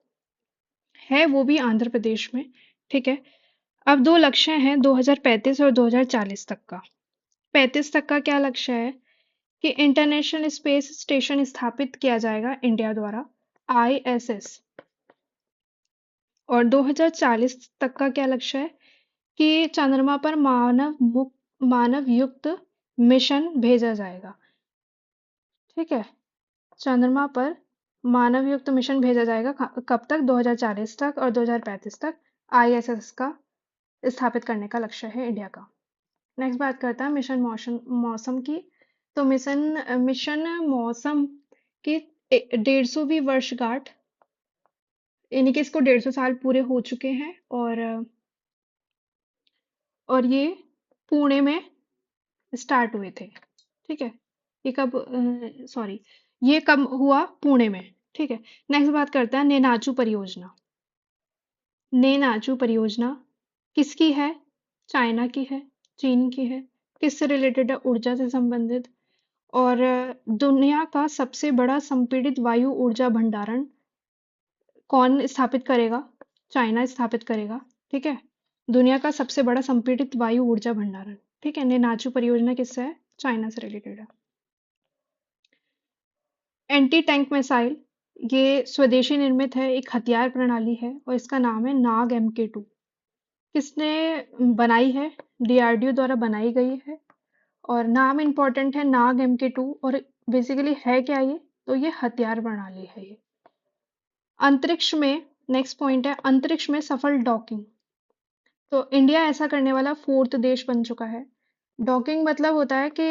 है वो भी आंध्र प्रदेश में। ठीक है। अब दो लक्ष्य हैं 2035 और 2040 तक का। 35 तक का क्या लक्ष्य है कि इंटरनेशनल स्पेस स्टेशन स्थापित किया जाएगा इंडिया द्वारा, आईएसएस। और 2040 तक का क्या लक्ष्य है कि चंद्रमा पर मानव युक्त मिशन भेजा जाएगा। ठीक है। चंद्रमा पर मानव युक्त मिशन भेजा जाएगा कब तक? 2040 तक और 2035 तक आईएसएस का स्थापित करने का लक्ष्य है इंडिया का। नेक्स्ट बात करता है मिशन मौसम मौसम की। तो मिशन मिशन मौसम की 150वीं वर्षगांठ, यानी कि इसको 150 साल पूरे हो चुके हैं। और ये पुणे में स्टार्ट हुए थे। ठीक है। ये कब, सॉरी, ये कब हुआ? पुणे में। ठीक है। नेक्स्ट बात करते हैं नेनाचू परियोजना। नेनाचू परियोजना किसकी है? चाइना की है, चीन की है, किससे रिलेटेड है? ऊर्जा से संबंधित। और दुनिया का सबसे बड़ा संपीड़ित वायु ऊर्जा भंडारण कौन स्थापित करेगा? चाइना स्थापित करेगा। ठीक है। दुनिया का सबसे बड़ा संपीड़ित वायु ऊर्जा भंडारण। ठीक है। नेनाचू परियोजना किससे है? चाइना से रिलेटेड है। एंटी टैंक मिसाइल, ये स्वदेशी निर्मित है, एक हथियार प्रणाली है और इसका नाम है नाग MK2। किसने बनाई है? डीआरडीओ द्वारा बनाई गई है। और नाम इंपॉर्टेंट है नाग MK2। और बेसिकली है क्या ये? तो ये हथियार प्रणाली है ये। अंतरिक्ष में, नेक्स्ट पॉइंट है अंतरिक्ष में सफल डॉकिंग। तो इंडिया ऐसा करने वाला 4th देश बन चुका है। डॉकिंग मतलब होता है कि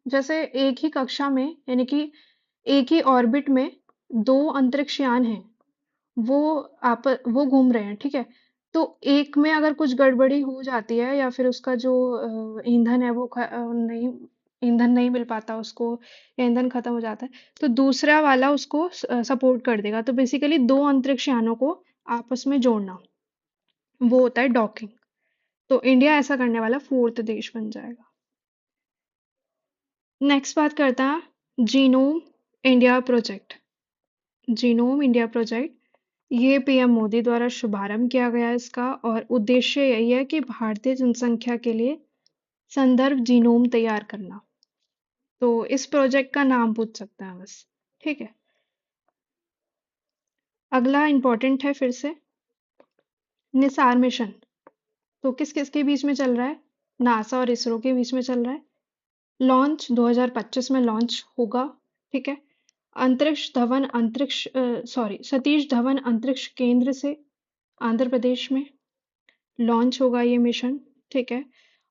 जैसे एक ही कक्षा में, यानी कि एक ही ऑर्बिट में दो अंतरिक्ष यान हैं, वो वो घूम रहे हैं। ठीक है। तो एक में अगर कुछ गड़बड़ी हो जाती है या फिर उसका जो ईंधन है वो नहीं, ईंधन नहीं मिल पाता उसको, या ईंधन खत्म हो जाता है, तो दूसरा वाला उसको सपोर्ट कर देगा। तो बेसिकली दो अंतरिक्ष यानों को आपस में जोड़ना, वो होता है डॉकिंग। तो इंडिया ऐसा करने वाला 4th देश बन जाएगा। नेक्स्ट बात करता है genome India project. Genome India project, ये पीएम मोदी द्वारा शुभारंभ किया गया है इसका, और उद्देश्य यही है कि भारतीय जनसंख्या के लिए संदर्भ जीनोम तैयार करना। तो इस प्रोजेक्ट का नाम पूछ सकते हैं बस। ठीक है। अगला इंपॉर्टेंट है फिर से, निसार मिशन। तो किस किस के बीच में चल रहा है? नासा और इसरो के बीच में चल रहा है। लॉन्च 2025 में लॉन्च होगा। ठीक है। सतीश धवन अंतरिक्ष केंद्र से आंध्र प्रदेश में लॉन्च होगा ये मिशन। ठीक है।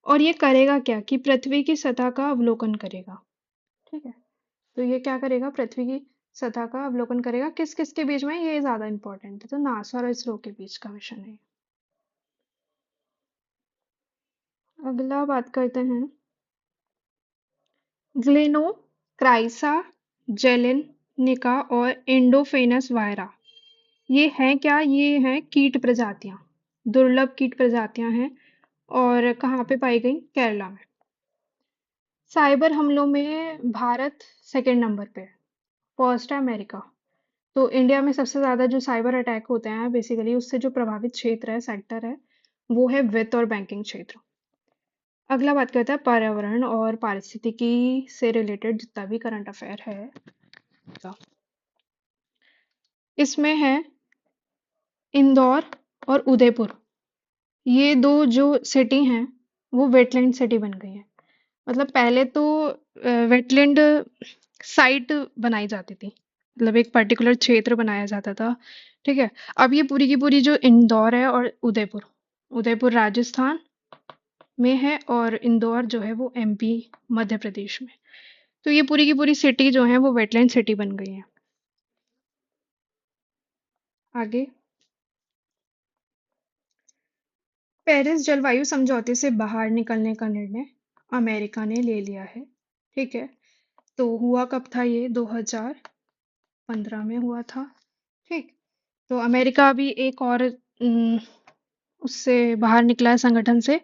और ये करेगा क्या कि पृथ्वी की सतह का अवलोकन करेगा। ठीक है। तो ये क्या करेगा? पृथ्वी की सतह का अवलोकन करेगा। किस किस के बीच में? ये ज्यादा इंपॉर्टेंट है, तो नासा और इसरो के बीच का मिशन है। अगला बात करते हैं ग्लेनो क्राइसा जेलेनिका और इंडोफेनस वायरा। ये हैं क्या? ये हैं कीट प्रजातियां, दुर्लभ कीट प्रजातियां हैं। और कहाँ पे पाई गई? केरला में। साइबर हमलों में भारत सेकंड नंबर पे, फर्स्ट है अमेरिका। तो इंडिया में सबसे ज्यादा जो साइबर अटैक होते हैं, बेसिकली उससे जो प्रभावित क्षेत्र है, सेक्टर है, वो है वित्त और बैंकिंग क्षेत्र। अगला बात करते हैं पर्यावरण और पारिस्थितिकी से रिलेटेड जितना भी करंट अफेयर है। तो इसमें है इंदौर और उदयपुर, ये दो जो सिटी हैं वो वेटलैंड सिटी बन गई हैं। मतलब पहले तो वेटलैंड साइट बनाई जाती थी, मतलब एक पर्टिकुलर क्षेत्र बनाया जाता था। ठीक है। अब ये पूरी की पूरी जो इंदौर है और उदयपुर, उदयपुर राजस्थान में है और इंदौर जो है वो एमपी मध्य प्रदेश में। तो ये पूरी की पूरी सिटी जो है वो वेटलैंड सिटी बन गई है। आगे, पेरिस जलवायु समझौते से बाहर निकलने का निर्णय अमेरिका ने ले लिया है। ठीक है। तो हुआ कब था ये? 2015 में हुआ था। ठीक। तो अमेरिका अभी एक और उससे बाहर निकला है संगठन से,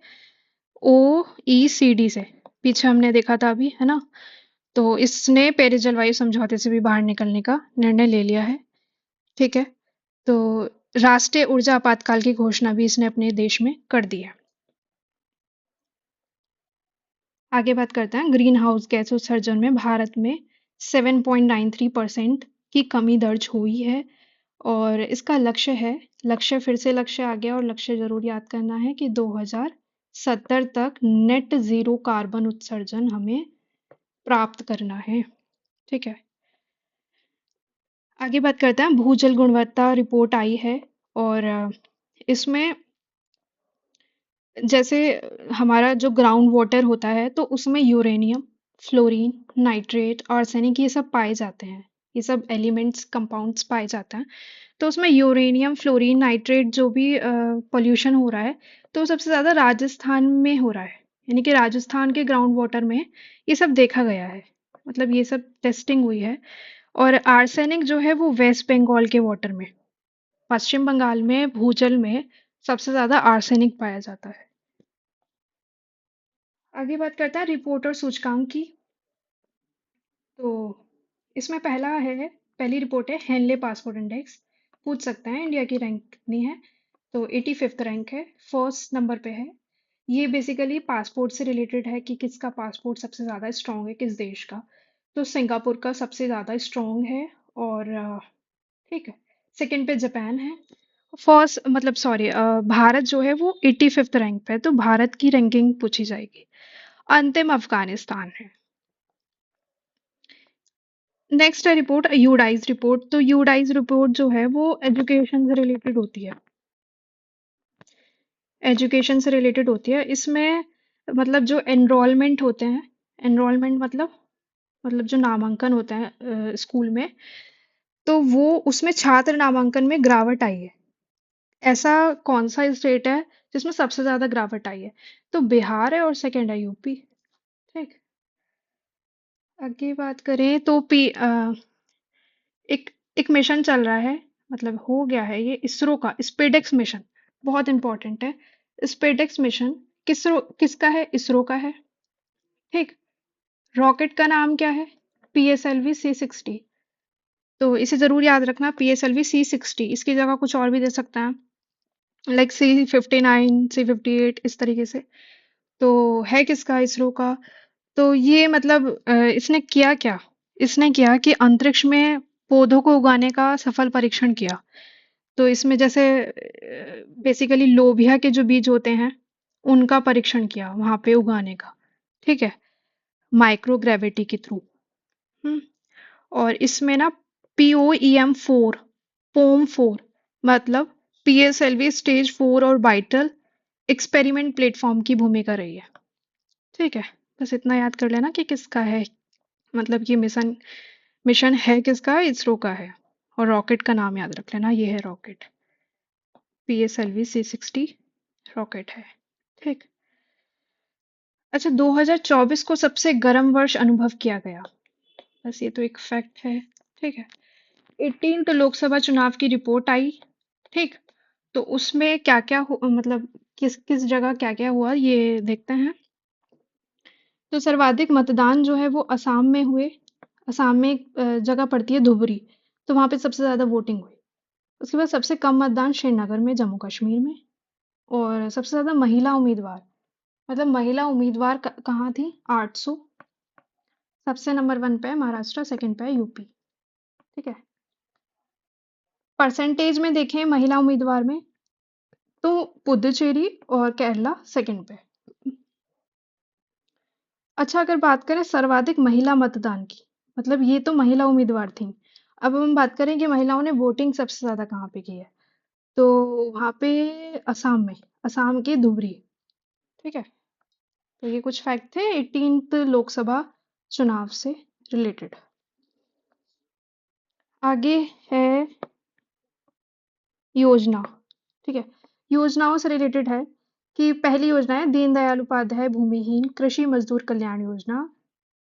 OECD से। पीछे हमने देखा था अभी, है ना? तो इसने पेरिस जलवायु समझौते से भी बाहर निकलने का निर्णय ले लिया है। ठीक है। तो राष्ट्रीय ऊर्जा आपातकाल की घोषणा भी इसने अपने देश में कर दी है। आगे बात करते हैं, ग्रीन हाउस गैस उत्सर्जन में भारत में 7.93% की कमी दर्ज हुई है। और इसका लक्ष्य है, लक्ष्य फिर से लक्ष्य आ गया और लक्ष्य जरूर याद करना है कि 2070 तक नेट जीरो कार्बन उत्सर्जन हमें प्राप्त करना है। ठीक है। आगे बात करते हैं, भूजल गुणवत्ता रिपोर्ट आई है और इसमें जैसे हमारा जो ग्राउंड वाटर होता है तो उसमें यूरेनियम, फ्लोरीन, नाइट्रेट, आर्सेनिक ये सब पाए जाते हैं। ये सब एलिमेंट्स कंपाउंड्स पाए जाते हैं। तो उसमें यूरेनियम, फ्लोरीन, नाइट्रेट जो भी पोल्यूशन हो रहा है तो सबसे ज़्यादा राजस्थान में हो रहा है। यानी कि राजस्थान के ग्राउंड वाटर में ये सब देखा गया है, मतलब ये सब टेस्टिंग हुई है। और आर्सेनिक जो है वो वेस्ट बंगाल के वाटर में, पश्चिम बंगाल में भूजल में सबसे ज़्यादा आर्सेनिक पाया जाता है। आगे बात करते हैं रिपोर्ट और सूचकांक की। तो इसमें पहली रिपोर्ट है हेनले पासपोर्ट इंडेक्स। पूछ सकते हैं इंडिया की रैंक कितनी है? तो 85th रैंक है, फर्स्ट नंबर पे है। ये बेसिकली पासपोर्ट से रिलेटेड है कि किसका पासपोर्ट सबसे ज़्यादा स्ट्रॉन्ग है, किस देश का। तो सिंगापुर का सबसे ज़्यादा स्ट्रॉन्ग है। और ठीक है, सेकंड पे जापान है। फर्स्ट मतलब सॉरी, भारत जो है वो 85th रैंक पे है, तो भारत की रैंकिंग पूछी जाएगी। अंतिम अफगानिस्तान है। नेक्स्ट है रिपोर्ट, यूडाइज रिपोर्ट। तो यूडाइज रिपोर्ट जो है वो एजुकेशन से रिलेटेड होती है। एजुकेशन से रिलेटेड होती है। इसमें मतलब जो एनरोलमेंट होते हैं, एनरोलमेंट मतलब जो नामांकन होता है स्कूल में, तो वो उसमें छात्र नामांकन में गिरावट आई है। ऐसा कौन सा स्टेट है जिसमें सबसे ज्यादा गिरावट आई है? तो बिहार है और सेकंड है यूपी। ठीक। आगे बात करें तो एक एक मिशन चल रहा है, मतलब हो गया है ये, इसरो का स्पेडेक्स मिशन। बहुत इंपॉर्टेंट है। स्पेडेक्स मिशन किसका है? इसरो का है। ठीक। रॉकेट का नाम क्या है? PSLV-C60। तो इसे जरूर याद रखना, PSLV-C60। इसकी जगह कुछ और भी दे सकते हैं, लाइक C59, C58, इस तरीके से। तो है किसका? इसरो का। तो ये मतलब इसने किया क्या? इसने किया कि अंतरिक्ष में पौधों को उगाने का सफल परीक्षण किया। तो इसमें जैसे बेसिकली लोबिया के जो बीज होते हैं उनका परीक्षण किया वहां पे उगाने का। ठीक है। माइक्रोग्रेविटी के थ्रू। हम्म। और इसमें ना POEM4, पोम 4 मतलब PSLV स्टेज 4 और वाइटल एक्सपेरिमेंट प्लेटफॉर्म की भूमिका रही है। ठीक है। बस इतना याद कर लेना कि किसका है, मतलब ये मिशन मिशन है किसका? इसरो का है। और रॉकेट का नाम याद रख लेना, ये है रॉकेट, PSLV-C60 रॉकेट है। ठीक। अच्छा, 2024 को सबसे गर्म वर्ष अनुभव किया गया। बस ये तो एक फैक्ट है। ठीक है। 18th लोकसभा चुनाव की रिपोर्ट आई। ठीक। तो उसमें क्या क्या मतलब किस किस जगह क्या क्या हुआ ये देखते हैं। तो सर्वाधिक मतदान जो है वो असम में हुए। असम में एक जगह पड़ती है धुबरी, तो वहां पे सबसे ज्यादा वोटिंग हुई। उसके बाद सबसे कम मतदान श्रीनगर में, जम्मू कश्मीर में। और सबसे ज्यादा महिला उम्मीदवार, मतलब महिला उम्मीदवार कहाँ थी? 800। सबसे नंबर 1 पे है महाराष्ट्र, सेकंड पे है यूपी। ठीक है। परसेंटेज में देखें महिला उम्मीदवार में, तो पुदुचेरी और केरला सेकंड पे। अच्छा, अगर बात करें सर्वाधिक महिला मतदान की, मतलब ये तो महिला उम्मीदवार थी। अब हम बात करें कि महिलाओं ने वोटिंग सबसे ज्यादा कहाँ पे की है, तो वहाँ पे असम में, असम के धुबरी। ठीक है, तो ये कुछ फैक्ट थे 18th लोकसभा चुनाव से रिलेटेड। आगे है योजना। ठीक है, योजनाओं से रिलेटेड है कि पहली योजना है दीनदयाल उपाध्याय भूमिहीन कृषि मजदूर कल्याण योजना।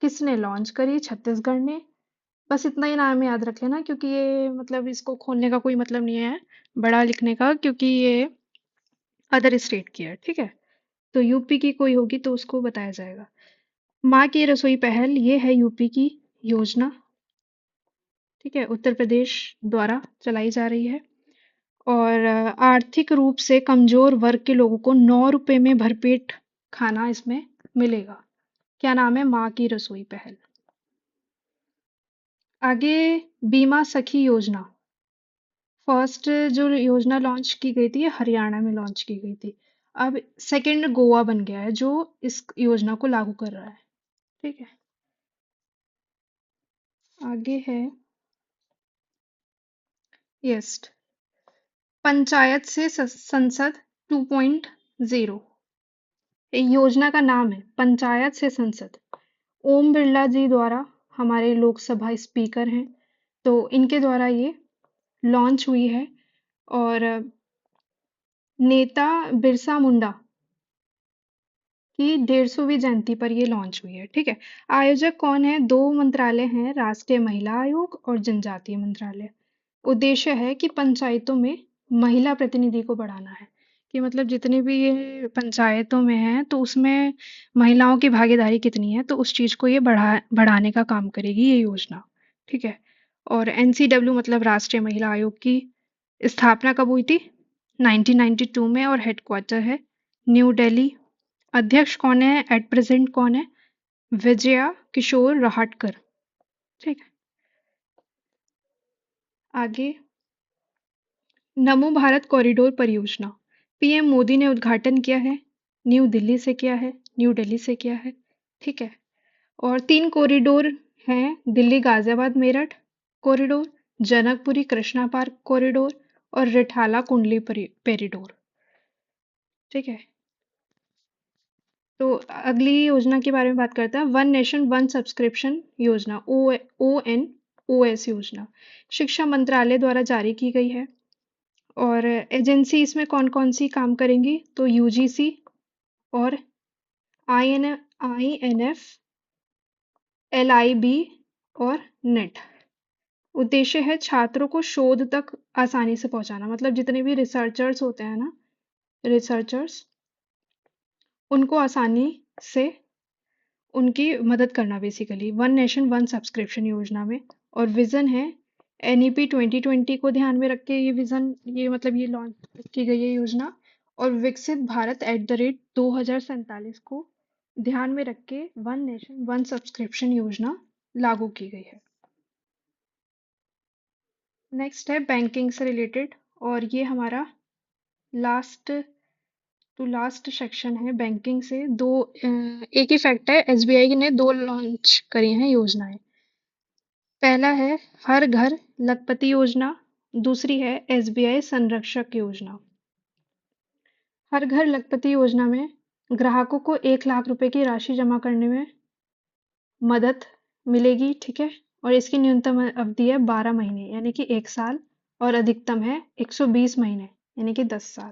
किसने लॉन्च करी? छत्तीसगढ़ ने। बस इतना ही नाम याद रख लेना, क्योंकि ये मतलब इसको खोलने का कोई मतलब नहीं है बड़ा लिखने का, क्योंकि ये अदर स्टेट की है। ठीक है, तो यूपी की कोई होगी तो उसको बताया जाएगा। माँ की रसोई पहल, ये है यूपी की योजना। ठीक है, उत्तर प्रदेश द्वारा चलाई जा रही है। और आर्थिक रूप से कमजोर वर्ग के लोगों को 9 रुपए में भरपेट खाना इसमें मिलेगा। क्या नाम है? माँ की रसोई पहल। आगे बीमा सखी योजना। फर्स्ट जो योजना लॉन्च की गई थी, ये हरियाणा में लॉन्च की गई थी। अब सेकंड गोवा बन गया है जो इस योजना को लागू कर रहा है। ठीक है, आगे है यस, पंचायत से संसद 2.0। योजना का नाम है पंचायत से संसद। ओम बिरला जी द्वारा, हमारे लोकसभा स्पीकर हैं, तो इनके द्वारा ये लॉन्च हुई है। और नेता बिरसा मुंडा की 150वीं जयंती पर ये लॉन्च हुई है। ठीक है, आयोजक कौन है? दो मंत्रालय हैं, राष्ट्रीय महिला आयोग और जनजातीय मंत्रालय। उद्देश्य है कि पंचायतों में महिला प्रतिनिधि को बढ़ाना है, कि मतलब जितने भी ये पंचायतों में हैं तो उसमें महिलाओं की भागीदारी कितनी है, तो उस चीज को ये बढ़ाने का काम करेगी ये योजना। ठीक है, और एनसीडब्ल्यू मतलब राष्ट्रीय महिला आयोग की स्थापना कब हुई थी? 1992 में, और हेडक्वार्टर है न्यू दिल्ली। अध्यक्ष कौन है? एट प्रेजेंट कौन है? विजया किशोर रहाटकर। ठीक है, आगे नमो भारत कॉरिडोर परियोजना, पीएम मोदी ने उद्घाटन किया है, न्यू दिल्ली से किया है, न्यू दिल्ली से किया है। ठीक है, और 3 कॉरिडोर हैं, Delhi Ghaziabad Meerut corridor, Janakpuri Krishna park corridor, और रिठाला कुंडली पेरिडोर। ठीक है, तो अगली योजना के बारे में बात करते हैं, वन नेशन वन सब्सक्रिप्शन योजना, ONOS योजना, शिक्षा मंत्रालय द्वारा जारी की गई है। और एजेंसी इसमें कौन कौन सी काम करेंगी? तो यूजीसी और INF, LIB और नेट। उद्देश्य है छात्रों को शोध तक आसानी से पहुंचाना, मतलब जितने भी रिसर्चर्स होते हैं ना, रिसर्चर्स, उनको आसानी से उनकी मदद करना, basically one nation one subscription योजना में। और विजन है NEP 2020 को ध्यान में रख के ये विजन, ये मतलब ये लॉन्च की गई है योजना। और विकसित भारत @2047 को ध्यान में रख के वन नेशन वन सब्सक्रिप्शन योजना लागू की गई है। नेक्स्ट है बैंकिंग से रिलेटेड, और ये हमारा लास्ट टू लास्ट सेक्शन है बैंकिंग से। एक ही फैक्ट है, SBI ने 2 लॉन्च करी हैं योजनाएं। पहला है हर घर लखपति योजना, दूसरी है SBI संरक्षक योजना। हर घर लखपति योजना में ग्राहकों को 1 लाख रुपए की राशि जमा करने में मदद मिलेगी। ठीक है, और इसकी न्यूनतम अवधि है 12 महीने यानी कि 1 साल, और अधिकतम है 120 महीने यानी कि 10 साल।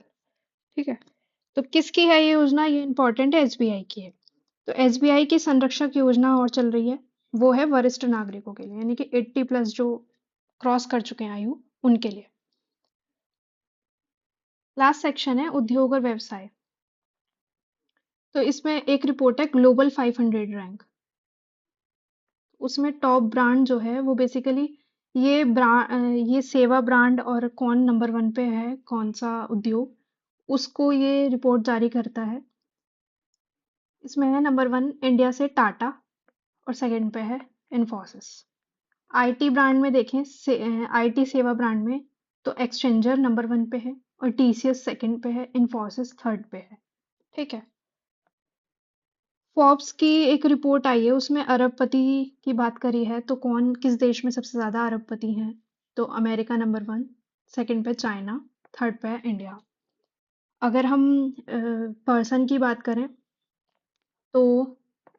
ठीक है, तो किसकी है ये योजना? ये इंपॉर्टेंट है, SBI की है। तो SBI की संरक्षक योजना और चल रही है, वो है वरिष्ठ नागरिकों के लिए, यानी कि 80+ जो क्रॉस कर चुके हैं आयु, उनके लिए। लास्ट सेक्शन है उद्योग और व्यवसाय। तो इसमें एक रिपोर्ट है ग्लोबल 500 रैंक। उसमें टॉप ब्रांड जो है वो बेसिकली ये सेवा ब्रांड, और कौन नंबर 1 पे है, कौन सा उद्योग, उसको ये रिपोर्ट जारी करता है। इसमें है नंबर 1 इंडिया से टाटा, और सेकंड पे है इन्फोसिस। IT ब्रांड में देखें, IT सेवा ब्रांड में, तो एक्सचेंजर नंबर 1 पे है। और TCS सेकंड पे है, इन्फोसिस थर्ड पे है। ठीक है। फोर्ब्स की एक रिपोर्ट आई है, उसमें अरबपति की बात करी है, तो कौन किस देश में सबसे ज्यादा अरबपति हैं? तो अमेरिका नंबर 1, सेकंड पे चाइना, थर्ड पे है इंडिया। अगर हम पर्सन की बात करें तो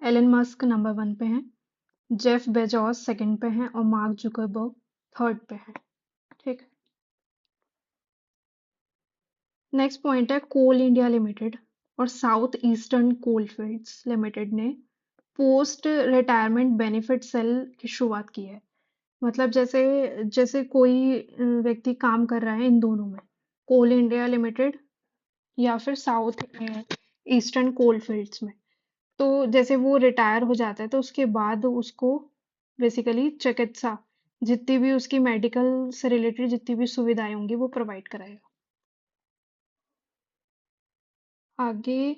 एलन मस्क नंबर 1 पे हैं, जेफ बेजोस सेकंड पे हैं और मार्क जुकरबर्ग थर्ड पे हैं। ठीक। नेक्स्ट पॉइंट है कोल इंडिया लिमिटेड और साउथ ईस्टर्न कोलफील्ड्स लिमिटेड ने पोस्ट रिटायरमेंट बेनिफिट सेल की शुरुआत की है। मतलब जैसे जैसे कोई व्यक्ति काम कर रहा है इन दोनों में, कोल इंडिया लिमिटेड या फिर साउथ ईस्टर्न कोलफील्ड्स में, तो जैसे वो रिटायर हो जाता है तो उसके बाद उसको बेसिकली चिकित्सा, जितनी भी उसकी मेडिकल से रिलेटेड जितनी भी सुविधाएं होंगी वो प्रोवाइड कराएगा। आगे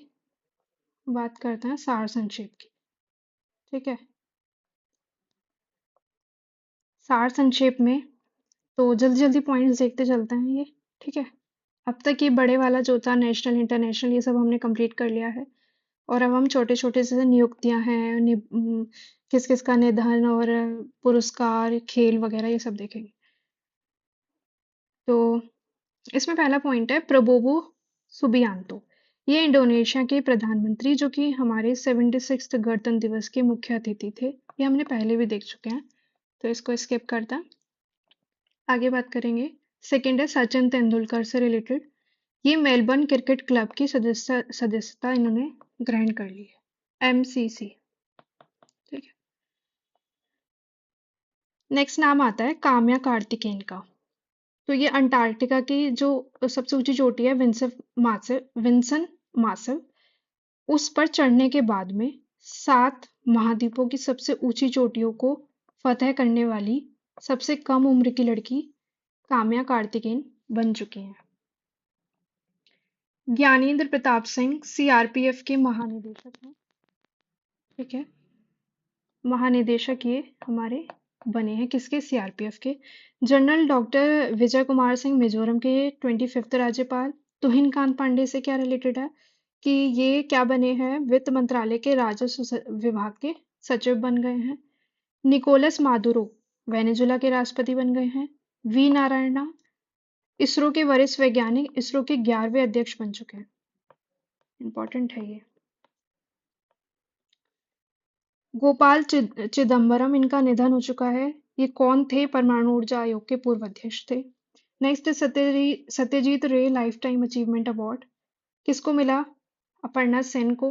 बात करते हैं सार संक्षेप की। ठीक है। सार संक्षेप में तो जल्दी जल्दी पॉइंट्स देखते चलते हैं ये। ठीक है। अब तक ये बड़े वाला जो था नेशनल इंटरनेशनल ये सब हमने कंप्लीट कर लिया है, और अब हम छोटे छोटे से नियुक्तियां हैं, किस किस का निधन और पुरस्कार खेल वगैरह ये सब देखेंगे। तो इसमें पहला पॉइंट है प्रबोवो सुबियांतो। ये इंडोनेशिया के प्रधानमंत्री जो कि हमारे 76th गणतंत्र दिवस के मुख्य अतिथि थे, ये हमने पहले भी देख चुके हैं, तो इसको स्किप करता हैं। आगे बात करेंगे। सेकंड है सचिन तेंदुलकर से रिलेटेड। ये मेलबर्न क्रिकेट क्लब की सदस्यता इन्होंने ग्रहण कर ली है, MCC। ठीक है। नेक्स्ट नाम आता है काम्या कार्तिकेयन का। तो ये अंटार्कटिका की जो सबसे ऊंची चोटी है विंसन मासिव, उस पर चढ़ने के बाद में 7 महाद्वीपों की सबसे ऊंची चोटियों को फतह करने वाली सबसे कम उम्र की लड़की काम्या कार्तिकेयन बन चुकी हैं। ज्ञानेंद्र प्रताप सिंह CRPF के महानिदेशक हैं। ठीक है। महानिदेशक ये हमारे बने हैं किसके? CRPF के। जनरल डॉक्टर विजय कुमार सिंह मिजोरम के 25th राज्यपाल। तुहिन कांत पांडे से क्या रिलेटेड है कि ये क्या बने हैं? वित्त मंत्रालय के राजस्व विभाग के सचिव बन गए हैं। निकोलस मादुरो वेनेजुला के राष्ट्रपति बन गए हैं। वी नारायणा इसरो के वरिष्ठ वैज्ञानिक, इसरो के 11वें अध्यक्ष बन चुके हैं। इंपॉर्टेंट है ये। गोपाल चिदम्बरम इनका निधन हो चुका है। ये कौन थे? परमाणु ऊर्जा आयोग के पूर्व अध्यक्ष थे। नेक्स्ट सत्यजीत रे लाइफ टाइम अचीवमेंट अवार्ड किसको मिला? अपर्णा सेन को।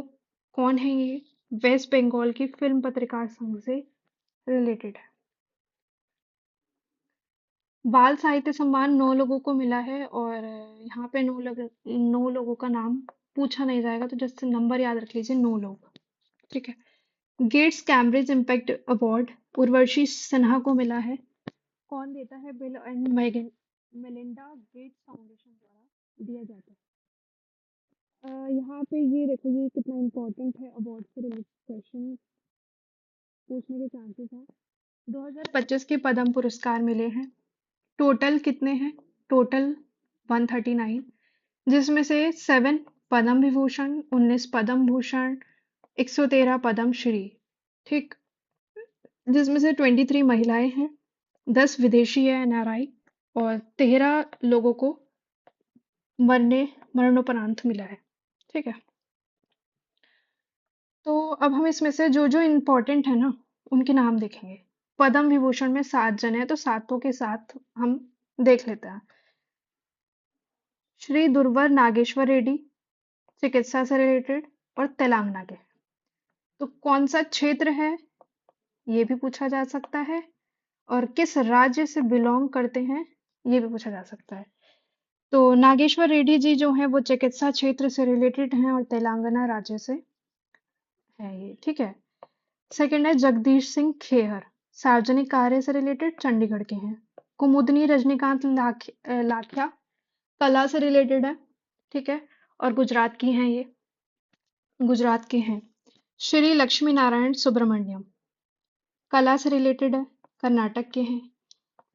कौन है ये? वेस्ट बंगाल की फिल्म पत्रकार संघ से रिलेटेड है। बाल साहित्य सम्मान 9 लोगों को मिला है, और यहाँ पे 9 लोगों का नाम पूछा नहीं जाएगा, तो जस्ट नंबर याद रख लीजिए, 9 लोग। ठीक है। Gates Cambridge impact award Urvashi Sinha को मिला है। कौन देता है? Bill and Melinda Gates foundation द्वारा दिया जाता है। यहाँ पे ये देखो, ये कितना इम्पोर्टेंट है, अवार्ड से रिलेटेड क्वेश्चन पूछने के चांसेस हैं। 2025 के पद्म पुरस्कार मिले हैं। टोटल कितने हैं? टोटल 139, जिसमें से 7 पद्म विभूषण, 19 पद्म भूषण, 113 पद्म श्री। ठीक। जिसमें से 23 महिलाएं हैं, 10 विदेशी है NRI, और 13 लोगों को मरणोपरांत मिला है। ठीक है। तो अब हम इसमें से जो जो इम्पोर्टेंट है ना उनके नाम देखेंगे। पद्म विभूषण में 7 जने हैं, तो सातों के साथ हम देख लेते हैं। श्री दुर्वर नागेश्वर रेड्डी चिकित्सा से रिलेटेड और तेलंगाना के। तो कौन सा क्षेत्र है ये भी पूछा जा सकता है, और किस राज्य से बिलोंग करते हैं ये भी पूछा जा सकता है। तो नागेश्वर रेड्डी जी जो हैं वो चिकित्सा क्षेत्र से रिलेटेड हैं और तेलंगाना राज्य से है ये। ठीक है। सेकंड है जगदीश सिंह खेहर, सार्वजनिक कार्य से रिलेटेड, चंडीगढ़ के हैं। कुमुदनी रजनीकांत लाखिया कला से रिलेटेड है। ठीक है। और गुजरात की हैं ये, गुजरात के हैं। श्री लक्ष्मी नारायण सुब्रमण्यम कला से रिलेटेड है, कर्नाटक के हैं।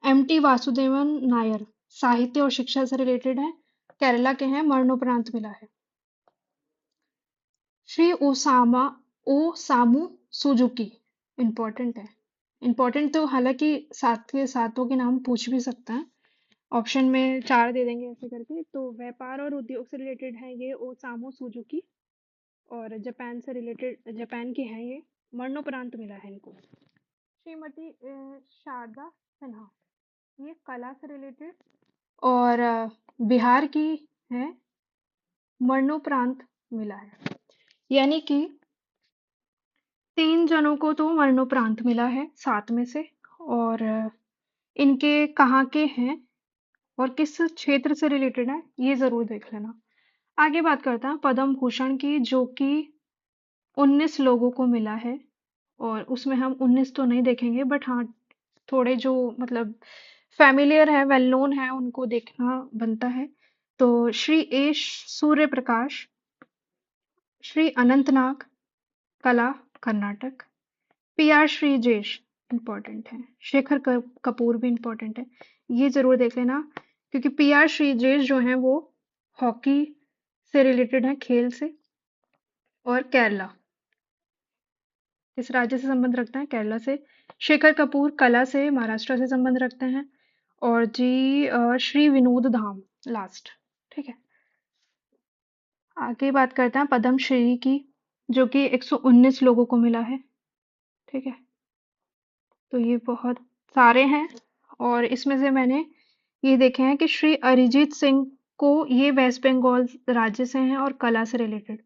MT वासुदेवन नायर साहित्य और शिक्षा से रिलेटेड है, केरला के हैं, मरणोपरांत मिला है। श्री ओसामू सुजुकी, इम्पोर्टेंट है। इम्पोर्टेंट तो हालांकि सात के सातों के नाम पूछ भी सकता है। ऑप्शन में चार दे देंगे ऐसे करके। तो व्यापार और उद्योग से रिलेटेड है ये ओसामू सुजुकी, और जापान से रिलेटेड, जापान के हैं ये। मरणोपरांत मिला है इनको। श्रीमती शारदा सिन्हा, ये कला से रिलेटेड, और बिहार की है। मरणोपरांत मिला है, यानी कि 3 जनों को तो मरणोपरांत मिला है 7 में से। और इनके कहाँ के हैं और किस क्षेत्र से रिलेटेड है, ये ज़रूर देख लेना। आगे बात करते हैं पद्म भूषण की, जो कि 19 लोगों को मिला है। और उसमें हम 19 तो नहीं देखेंगे, बट हाँ, थोड़े जो मतलब फ़ैमिलियर है, वेल नोन है, उनको देखना बनता है। तो श्री ए. सूर्य प्रकाश, श्री अनंतनाग, कला, कर्नाटक। पी.आर. श्रीजेश, इम्पोर्टेंट है। शेखर कपूर भी इम्पोर्टेंट है, ये जरूर देख लेना। क्योंकि पी.आर. श्रीजेश जो हैं वो हॉकी से रिलेटेड है, खेल से। और केरला, किस राज्य से संबंध रखता है? केरला से। शेखर कपूर कला से, महाराष्ट्र से संबंध रखते हैं। और जी श्री विनोद धाम लास्ट। ठीक है, आगे बात करते हैं पद्मश्री की, जो कि 119 लोगों को मिला है। ठीक है, तो ये बहुत सारे हैं। और इसमें से मैंने ये देखे हैं कि श्री अरिजीत सिंह को, ये वेस्ट बंगाल राज्य से हैं और कला से रिलेटेड,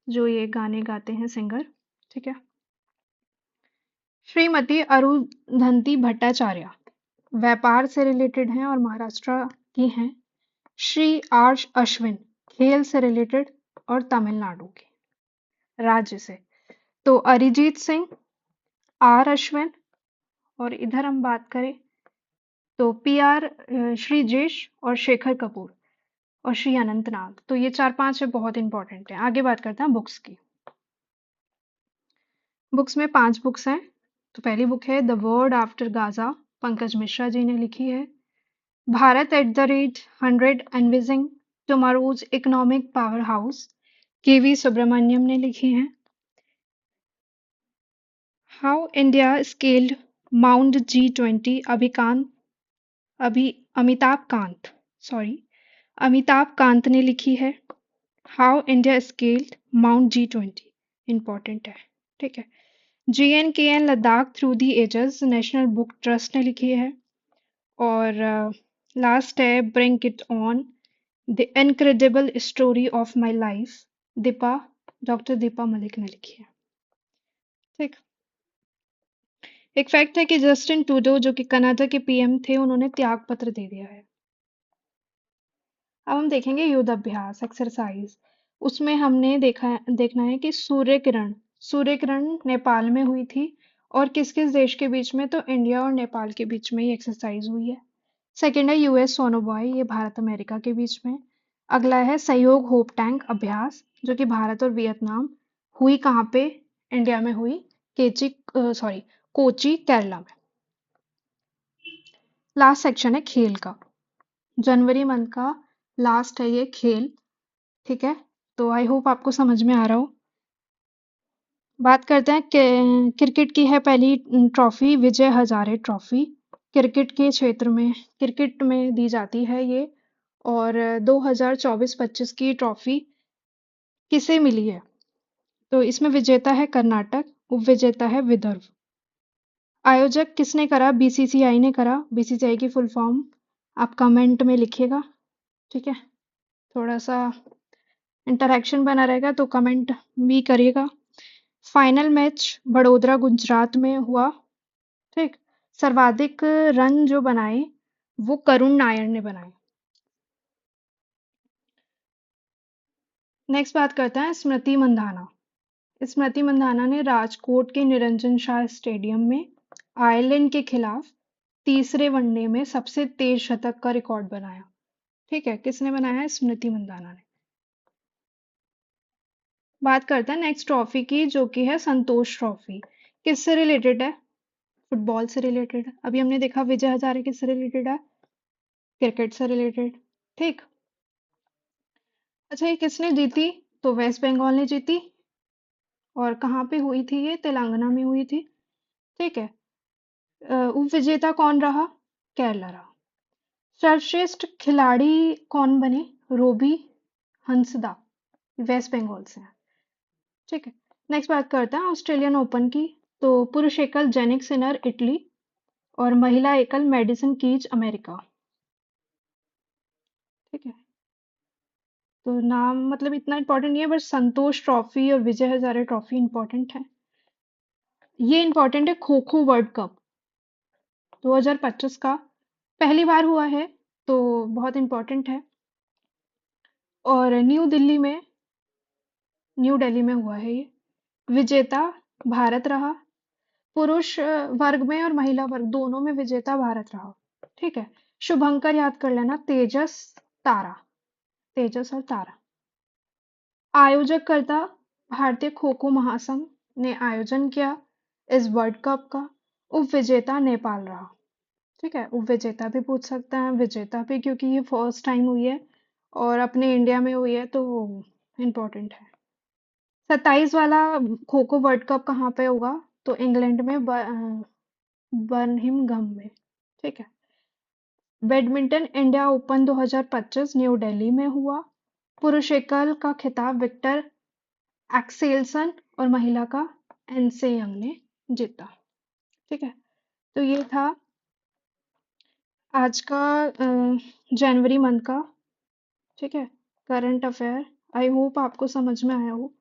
जो ये गाने गाते हैं सिंगर। ठीक है, श्रीमती अरुंधति भट्टाचार्य व्यापार से रिलेटेड हैं और महाराष्ट्र की हैं। श्री आर अश्विन खेल से रिलेटेड और तमिलनाडु के राज्य से। तो अरिजीत सिंह, आर अश्विन, और इधर हम बात करें तो पी.आर. श्रीजेश और शेखर कपूर और श्री अनंतनाग। तो ये 4-5 है, बहुत इंपॉर्टेंट है। आगे बात करते हैं बुक्स की। बुक्स में 5 बुक्स हैं। तो पहली बुक है the world after Gaza, Pankaj Mishra ji ने लिखी है। Bharat at the rate 100 envisioning tomorrow's economic powerhouse, K V. Subramanyam ने लिखी है। How India scaled mount G20, Amitabh Kant, Amitabh Kant ने लिखी है। How India scaled mount G20, important है। ठीक है, JNKN Ladakh through the ages, national book trust ने लिखी है। और लास्ट है bring it on, the incredible story of my life, doctor Deepa Malik ने लिखी है। ठीक, एक फैक्ट है कि जस्टिन ट्रूडो, जो कि कनाडा के पीएम थे, उन्होंने त्याग पत्र दे दिया है। अब हम देखेंगे युद्ध अभ्यास, एक्सरसाइज। उसमें हमने देखना है कि सूर्य किरण नेपाल में हुई थी। और किस किस देश के बीच में? तो इंडिया और नेपाल के बीच में ये एक्सरसाइज हुई है। सेकेंड है यूएस सोनोबॉय, ये भारत अमेरिका के बीच में। अगला है सहयोग होप टैंक अभ्यास, जो कि भारत और वियतनाम। हुई कहाँ पे? इंडिया में हुई, कोची केरला में। लास्ट सेक्शन है खेल का, जनवरी मंथ का लास्ट है ये खेल। ठीक है, तो आई होप आपको समझ में आ रहा हो। बात करते हैं क्रिकेट की है पहली trophy, Vijay Hazare trophy. Cricket के क्षेत्र में, क्रिकेट में दी जाती है ये। और 2024-25 की ट्रॉफी किसे मिली है? तो इसमें विजेता है कर्नाटक, उप विजेता है विदर्भ। आयोजक किसने करा? बीसीसीआई ने करा। बीसीसीआई की फुल फॉर्म आप कमेंट में लिखिएगा। ठीक है, थोड़ा सा इंटरेक्शन बना रहेगा, तो कमेंट भी करिएगा। फाइनल मैच बड़ोदरा गुजरात में हुआ। ठीक, सर्वाधिक रन जो बनाए वो करुण नायर ने बनाए। नेक्स्ट बात करते हैं स्मृति मंधाना। स्मृति मंधाना ने राजकोट के निरंजन शाह स्टेडियम में आयरलैंड के खिलाफ तीसरे वनडे में सबसे तेज शतक का रिकॉर्ड बनाया। ठीक है, किसने बनाया है? स्मृति मंधाना ने। बात करते हैं नेक्स्ट ट्रॉफी की, जो कि है संतोष ट्रॉफी। किससे रिलेटेड है? फुटबॉल से रिलेटेड। अभी हमने देखा विजय हजारे किससे रिलेटेड है? क्रिकेट से रिलेटेड। ठीक, अच्छा, ये किसने जीती? तो वेस्ट बंगाल ने जीती। और कहाँ पे हुई थी? ये तेलंगाना में हुई थी। ठीक है। उप विजेता कौन रहा? केरला रहा। सर्वश्रेष्ठ खिलाड़ी कौन बने? रोबी हंसदा, वेस्ट बंगाल से हैं। ठीक है। नेक्स्ट बात करते हैं ऑस्ट्रेलियन ओपन की। तो पुरुष एकल जेनिक सिनर इटली, और महिला एकल मेडिसन कीज अमेरिका। ठीक है। तो नाम मतलब इतना इंपॉर्टेंट नहीं है, बस संतोष ट्रॉफी और विजय हजारे ट्रॉफी इंपॉर्टेंट है। ये इंपॉर्टेंट है, खो खो वर्ल्ड कप 2025 का पहली बार हुआ है, तो बहुत इंपॉर्टेंट है। और न्यू दिल्ली में हुआ है ये। विजेता भारत रहा। पुरुष वर्ग में और महिला वर्ग दोनों में विजेता भारत रहा। ठीक है। शुभंकर याद कर लेना, तेजस, तारा। तेजस और तारा। आयोजक करता भारतीय खो खो महासंघ ने आयोजन किया इस वर्ल्ड कप का। उप विजेता नेपाल रहा। ठीक है। उप विजेता भी पूछ सकते हैं, विजेता भी, क्योंकि ये फर्स्ट टाइम हुई है और अपने इंडिया में हुई है, तो इम्पोर्टेंट है। 27 वाला खो खो वर्ल्ड कप कहाँ पे होगा? तो इंग्लैंड में, बर्मिंघम में। ठीक है। Badminton India open 2025 new Delhi में हुआ। पुरुष एकल का खिताब विक्टर एक्सेल्सन और महिला का एनसे यंग ने जीता। ठीक है। तो ये था आज का जनवरी मंथ का, ठीक है, करंट अफेयर। आई होप आपको समझ में आया हो।